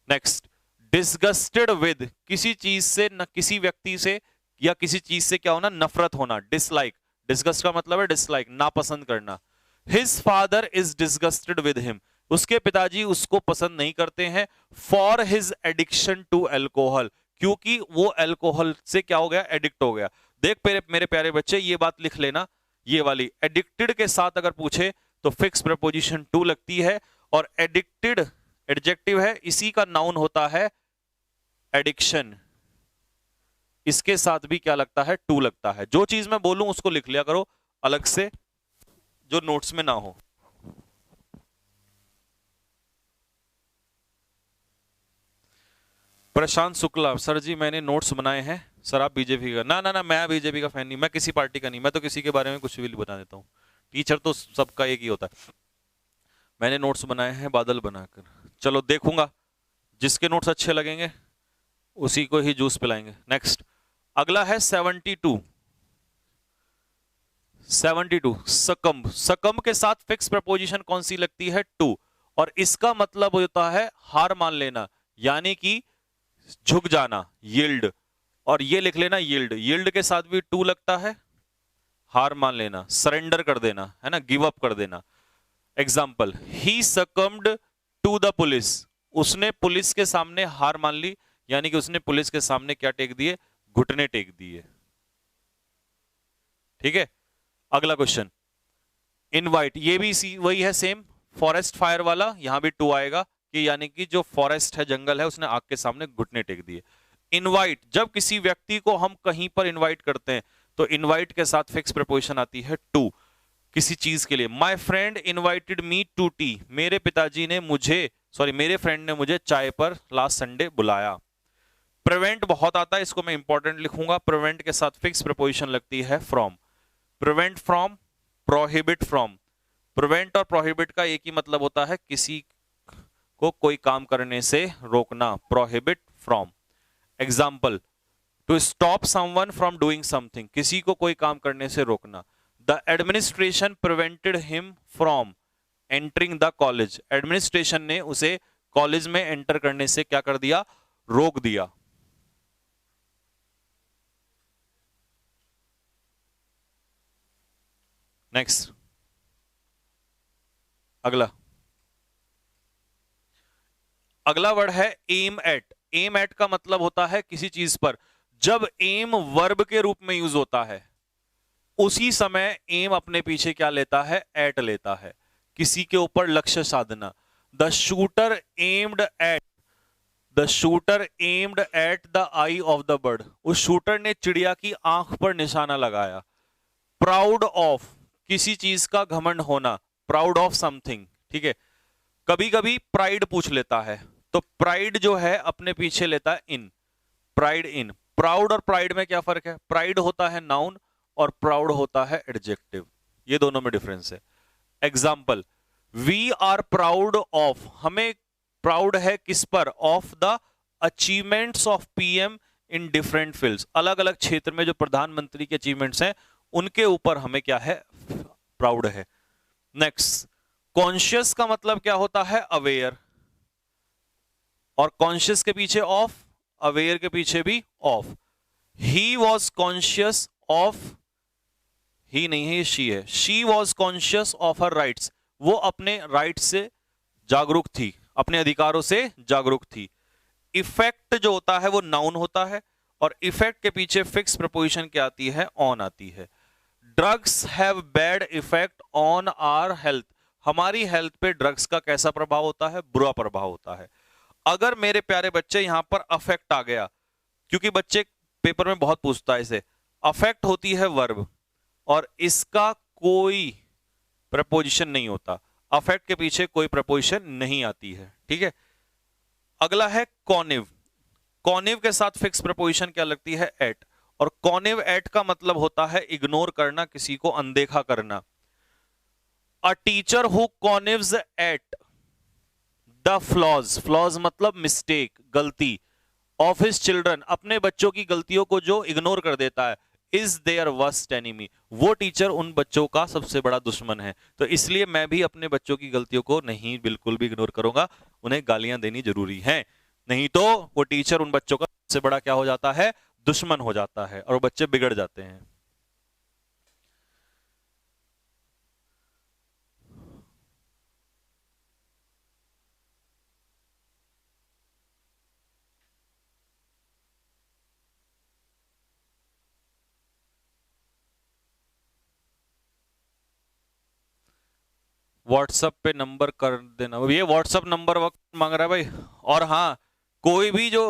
नेक्स्ट, डिसगस्टेड विद, किसी चीज से न, किसी व्यक्ति से या किसी चीज से क्या होना? नफरत होना, डिसलाइक। डिसगस्ट का मतलब है डिसलाइक, नापसंद करना। His father is disgusted with him, उसके पिताजी उसको पसंद नहीं करते हैं। For his addiction to alcohol, क्योंकि वो अल्कोहल से क्या हो गया? एडिक्ट हो गया। देख मेरे प्यारे बच्चे, ये बात लिख लेना, ये वाली एडिक्टेड के साथ अगर पूछे तो फिक्स प्रपोजिशन टू लगती है, और एडिक्टेड एडजेक्टिव है, इसी का नाउन होता है एडिक्शन, इसके साथ भी क्या लगता है? टू लगता है। जो चीज मैं बोलूं उसको लिख लिया करो अलग से, जो नोट्स में ना हो। प्रशांत शुक्ला, सर जी मैंने नोट्स बनाए हैं। सर आप बीजेपी का? ना ना ना, मैं बीजेपी का फैन नहीं, मैं किसी पार्टी का नहीं, मैं तो किसी के बारे में कुछ भी बता देता हूँ। टीचर तो सबका एक ही होता है। मैंने नोट्स बनाए हैं बादल बनाकर, चलो देखूंगा, जिसके नोट्स अच्छे लगेंगे उसी को ही जूस पिलाएंगे। नेक्स्ट, अगला है 72। 72, सकम्ब। सकम्ब के साथ फिक्स प्रपोजिशन कौन सी लगती है? टू, और इसका मतलब होता है हार मान लेना, यानी कि झुक जाना, यील्ड। और ये लिख लेना यील्ड, यील्ड के साथ भी टू लगता है, हार मान लेना, सरेंडर कर देना, है ना, गिव अप कर देना। Example, he succumbed to the police, उसने पुलिस के सामने हार मान ली, यानी कि उसने पुलिस के सामने क्या टेक दिए? घुटने टेक दिए, ठीक है। अगला क्वेश्चन, इनवाइट, ये भी वही है सेम, फॉरेस्ट फायर वाला, यहां भी टू आएगा, कि यानी कि जो फॉरेस्ट है, जंगल है, उसने आग के सामने घुटने टेक दिए। इनवाइट, जब किसी व्यक्ति को हम कहीं पर इनवाइट करते हैं तो इनवाइट के साथ फिक्स प्रपोजिशन आती है टू, किसी चीज के लिए। My friend invited me to tea, मेरे पिताजी ने मुझे, सॉरी मेरे फ्रेंड ने मुझे चाय पर लास्ट संडे बुलाया। प्रिवेंट बहुत आता है, इसको मैं इंपॉर्टेंट लिखूंगा, प्रिवेंट के साथ फिक्स प्रपोजिशन लगती है from. Prevent from, prohibit from. Prevent और प्रोहिबिट का एक ही मतलब होता है, किसी को कोई काम करने से रोकना, prohibit from. Example, to stop someone from doing something, किसी को कोई काम करने से रोकना। The administration prevented him from entering the college, administration ने उसे कॉलेज में एंटर करने से क्या कर दिया? रोक दिया। नेक्स्ट, अगला, अगला वर्ड है एम एट। एम एट का मतलब होता है किसी चीज पर, जब एम वर्ब के रूप में यूज होता है उसी समय एम अपने पीछे क्या लेता है? एट लेता है, किसी के ऊपर लक्ष्य साधना। The shooter aimed at, the shooter aimed at the eye of the bird, उस शूटर ने चिड़िया की आंख पर निशाना लगाया। प्राउड ऑफ, किसी चीज का घमंड होना, प्राउड ऑफ समथिंग, ठीक है। कभी कभी प्राइड पूछ लेता है, तो प्राइड जो है अपने पीछे लेता है इन, प्राइड इन। प्राउड और प्राइड में क्या फर्क है? प्राइड होता है नाउन और प्राउड होता है एडजेक्टिव, ये दोनों में डिफरेंस है। Example, we are proud of, हमें प्राउड है किस पर? Of the achievements of PM in different fields, अलग अलग क्षेत्र में जो प्रधानमंत्री के अचीवमेंट्स हैं उनके ऊपर हमें क्या है? प्राउड है। नेक्स्ट, कॉन्शियस का मतलब क्या होता है? अवेयर, और कॉन्शियस के पीछे ऑफ, अवेयर के पीछे भी of. He was conscious of, he नहीं है, ये शी है। She was conscious of her rights, वो अपने राइट्स से जागरूक थी, अपने अधिकारों से जागरूक थी। इफेक्ट जो होता है वो नाउन होता है, और इफेक्ट के पीछे फिक्स प्रपोजिशन क्या आती है? ऑन आती है। Drugs have bad effect on our health, हमारी हेल्थ पे ड्रग्स का कैसा प्रभाव होता है? बुरा प्रभाव होता है। अगर मेरे प्यारे बच्चे यहां पर अफेक्ट आ गया, क्योंकि बच्चे पेपर में बहुत पूछता है इसे, अफेक्ट होती है वर्ब और इसका कोई प्रपोजिशन नहीं होता, अफेक्ट के पीछे कोई प्रपोजिशन नहीं आती है, ठीक है। अगला है कॉनिव, कॉनिव के साथ फिक्स प्रपोजिशन क्या लगती है? एट, और कॉनिव एट का मतलब होता है इग्नोर करना, किसी को अनदेखा करना। A teacher who connives at the flaws, flaws मतलब मिस्टेक, गलती, ऑफ हिज चिल्ड्रन, अपने बच्चों की गलतियों को जो इग्नोर कर देता है, इज देयर वर्स्ट एनिमी, वो टीचर उन बच्चों का सबसे बड़ा दुश्मन है। तो इसलिए मैं भी अपने बच्चों की गलतियों को नहीं बिल्कुल भी इग्नोर करूंगा, उन्हें गालियां देनी जरूरी है, नहीं तो वो टीचर उन बच्चों का सबसे बड़ा क्या हो जाता है? दुश्मन हो जाता है, और वो बच्चे बिगड़ जाते हैं। व्हाट्सएप पे नंबर कर देना, ये व्हाट्सएप नंबर वक्त मांग रहा है भाई। और हाँ, कोई भी जो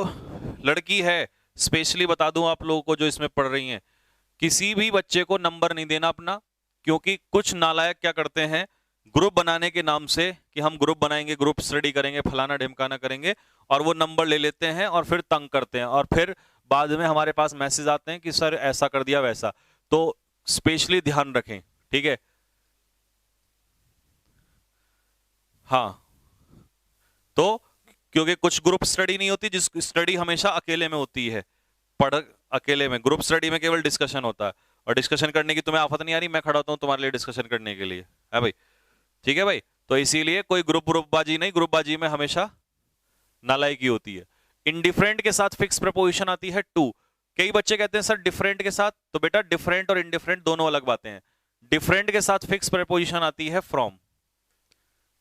लड़की है, स्पेशली बता दूं आप लोगों को जो इसमें पढ़ रही हैं, किसी भी बच्चे को नंबर नहीं देना अपना, क्योंकि कुछ नालायक क्या करते हैं, ग्रुप बनाने के नाम से कि हम ग्रुप बनाएंगे, ग्रुप स्टडी करेंगे, फलाना ढिमकाना करेंगे, और वो नंबर ले लेते हैं और फिर तंग करते हैं, और फिर बाद में हमारे पास मैसेज आते हैं कि सर ऐसा कर दिया वैसा। तो स्पेशली ध्यान रखें, ठीक है। हाँ, तो क्योंकि कुछ ग्रुप स्टडी नहीं होती, जिस स्टडी हमेशा अकेले में होती है, पढ़ अकेले में, ग्रुप स्टडी में केवल डिस्कशन होता है, और डिस्कशन करने की तुम्हें आफत नहीं आ रही, मैं खड़ा होता हूं तुम्हारे लिए डिस्कशन करने के लिए, है भाई, ठीक है भाई। तो इसीलिए कोई ग्रुपबाजी नहीं, ग्रुपबाजी में हमेशा नालायकी होती है। इनडिफरेंट के साथ फिक्स प्रपोजिशन आती है टू। कई बच्चे कहते हैं सर डिफरेंट के साथ, तो बेटा डिफरेंट और इनडिफरेंट दोनों अलग बातें हैं। डिफरेंट के साथ फिक्स प्रपोजिशन आती है फ्रॉम,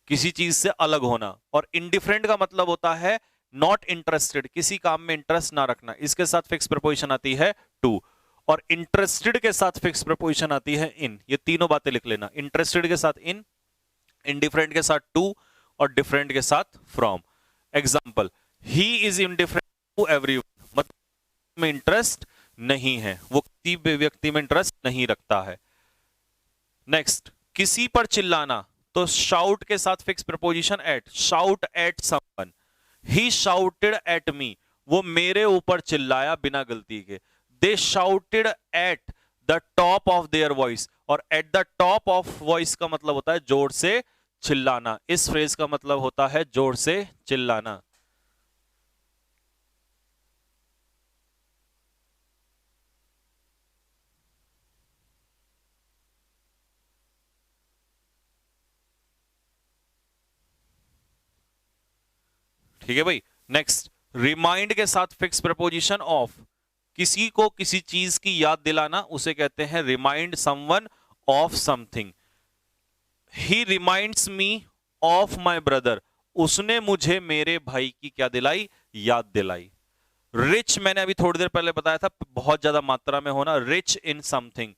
किसी चीज से अलग होना, और इनडिफरेंट का मतलब होता है नॉट इंटरेस्टेड, किसी काम में इंटरेस्ट ना रखना, इसके साथ फिक्स प्रपोजिशन आती है टू। और इंटरेस्टेड के साथ फिक्स प्रपोजिशन आती है इन, ये तीनों बातें लिख लेना, इंटरेस्टेड के साथ इन, इंडिफरेंट के साथ टू, और डिफरेंट के साथ from. Example, he is indifferent to everyone, मतलब में इंटरेस्ट नहीं है, वो किसी भी व्यक्ति में इंटरेस्ट नहीं रखता है। नेक्स्ट, किसी पर चिल्लाना, तो शाउट के साथ fix preposition at, shout at someone, he shouted at me, वो मेरे ऊपर चिल्लाया बिना गलती के। They shouted at the top of their voice, और at the top of voice का मतलब होता है जोर से चिल्लाना, इस फ्रेज का मतलब होता है जोर से चिल्लाना। ठीक है भाई। नेक्स्ट, रिमाइंड के साथ फिक्स प्रपोजिशन ऑफ, किसी को किसी चीज की याद दिलाना, उसे कहते हैं remind someone of something. He reminds me of my brother, उसने मुझे मेरे भाई की क्या दिलाई? याद दिलाई। रिच, मैंने अभी थोड़ी देर पहले बताया था, बहुत ज्यादा मात्रा में होना, रिच इन समथिंग,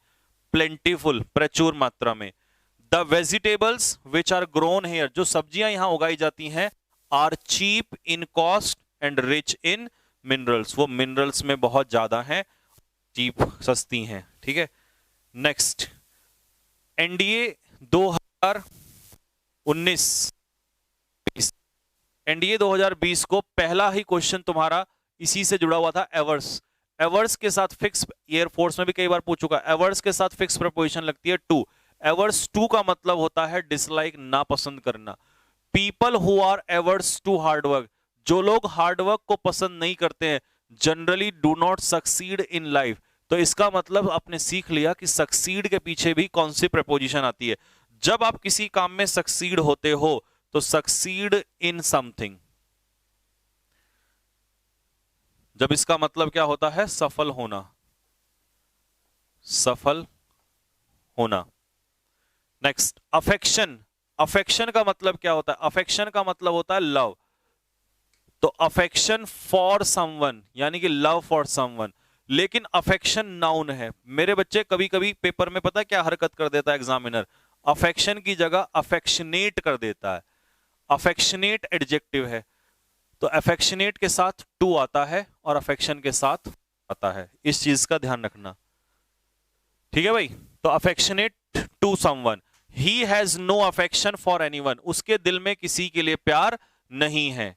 प्लेंटीफुल, प्रचुर मात्रा में। The vegetables which are grown here, जो सब्जियां यहां उगाई जाती हैं, are cheap in cost and rich in minerals, वो मिनरल्स में बहुत ज्यादा हैं, चीप सस्ती हैं, ठीक है। नेक्स्ट, एनडीए 2019 एनडीए 2020 को पहला ही क्वेश्चन तुम्हारा इसी से जुड़ा हुआ था, एवर्स। एवर्स के साथ फिक्स, एयरफोर्स में भी कई बार पूछ चुका, एवर्स के साथ फिक्स प्रपोजिशन लगती है टू। एवर्स टू का मतलब होता है डिसलाइक, नापसंद करना। People who are averse to hard work, जो लोग हार्डवर्क को पसंद नहीं करते हैं, generally do not succeed in life. तो इसका मतलब आपने सीख लिया कि सक्सीड के पीछे भी कौन सी प्रपोजिशन आती है। जब आप किसी काम में सक्सीड होते हो तो सक्सीड इन समथिंग, जब इसका मतलब क्या होता है, सफल होना, सफल होना। Next, affection. अफेक्शन का मतलब क्या होता है? अफेक्शन का मतलब होता है लव। तो अफेक्शन फॉर समवन यानी कि लव फॉर समवन, लेकिन अफेक्शन नाउन है। मेरे बच्चे कभी कभी पेपर में पता है क्या हरकत कर देता है एग्जामिनर, अफेक्शन की जगह अफेक्शनेट कर देता है। अफेक्शनेट एडजेक्टिव है, तो अफेक्शनेट के साथ टू आता है और अफेक्शन के साथ आता है, इस चीज का ध्यान रखना, ठीक है भाई। तो affectionate to someone, he has no affection for anyone, उसके दिल में किसी के लिए प्यार नहीं है।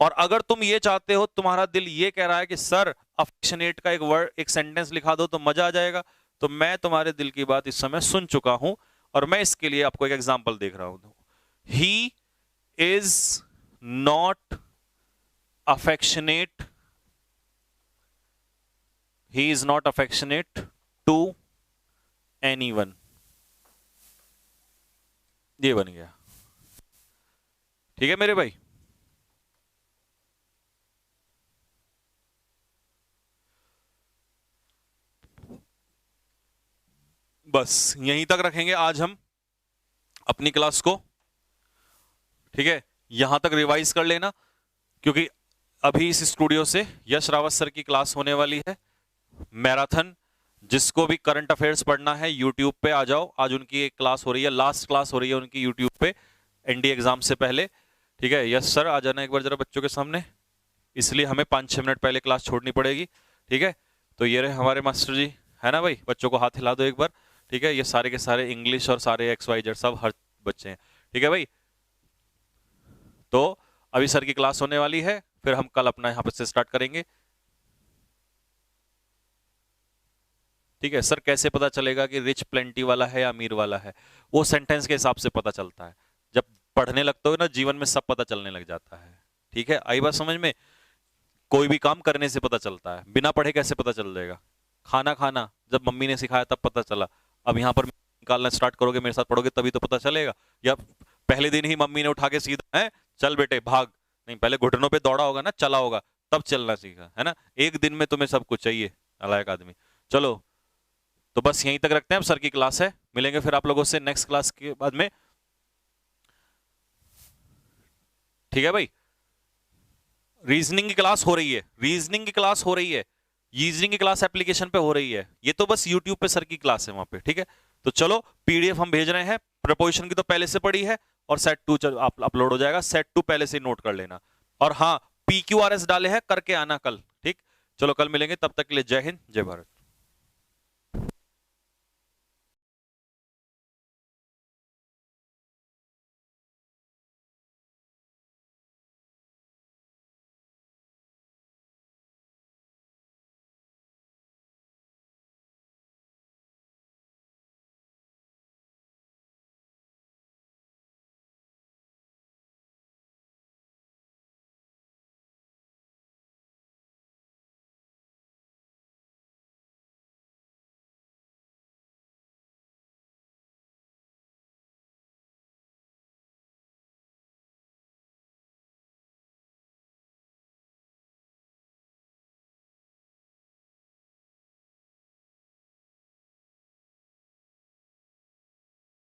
और अगर तुम ये चाहते हो, तुम्हारा दिल ये कह रहा है कि सर अफेक्शनेट का एक वर्ड, एक सेंटेंस लिखा दो तो मजा आ जाएगा, तो मैं तुम्हारे दिल की बात इस समय सुन चुका हूं और मैं इसके लिए आपको एक एग्जांपल देख रहा हूं। He is not affectionate, he is not affectionate to anyone, ये बन गया, ठीक है मेरे भाई। बस यहीं तक रखेंगे आज हम अपनी क्लास को, ठीक है। यहां तक रिवाइज कर लेना, क्योंकि अभी इस स्टूडियो से यश रावत सर की क्लास होने वाली है, मैराथन। जिसको भी करंट अफेयर्स पढ़ना है यूट्यूब पे आ जाओ, आज उनकी एक क्लास हो रही है, लास्ट क्लास हो रही है उनकी यूट्यूब पे एनडी एग्जाम से पहले, ठीक है। यस सर आ जाना एक बार जरा बच्चों के सामने, इसलिए हमें 5-6 मिनट पहले क्लास छोड़नी पड़ेगी, ठीक है। तो ये रहे हमारे मास्टर जी, है ना भाई, बच्चों को हाथ हिला दो एक बार, ठीक है। ये सारे के सारे इंग्लिश और सारे XYZ सब हर बच्चे हैं, ठीक है भाई। तो अभी सर की क्लास होने वाली है, फिर हम कल अपना यहाँ पे से स्टार्ट करेंगे, ठीक है। सर कैसे पता चलेगा कि रिच प्लेंटी वाला है या अमीर वाला है? वो सेंटेंस के हिसाब से पता चलता है, जब पढ़ने लगते हो ना जीवन में सब पता चलने लग जाता है, ठीक है। आई बात समझ में? कोई भी काम करने से पता चलता है, बिना पढ़े कैसे पता चल जाएगा? खाना खाना जब मम्मी ने सिखाया तब पता चला, अब यहाँ पर निकालना स्टार्ट करोगे, मेरे साथ पढ़ोगे तभी तो पता चलेगा। या पहले दिन ही मम्मी ने उठा के सीधा है चल बेटे भाग, नहीं पहले घुटनों पे दौड़ा होगा ना, चला होगा, तब चलना सीखा है ना। एक दिन में तुम्हें सब कुछ चाहिए, नालायक आदमी। चलो तो बस यहीं तक रखते हैं, अब सर की क्लास है, मिलेंगे फिर आप लोगों से नेक्स्ट क्लास के बाद में, ठीक है भाई। रीजनिंग की क्लास हो रही है, रीजनिंग की क्लास हो रही है, रीजनिंग की क्लास एप्लीकेशन पे हो रही है, ये तो बस यूट्यूब पे सर की क्लास है वहां पे, ठीक है। तो चलो PDF हम भेज रहे हैं, प्रपोजिशन की तो पहले से पड़ी है, और सेट 2 अपलोड हो जाएगा, सेट 2 पहले से नोट कर लेना, और हाँ PQRS डाले हैं, करके आना कल, ठीक। चलो कल मिलेंगे, तब तक के लिए जय हिंद जय भारत।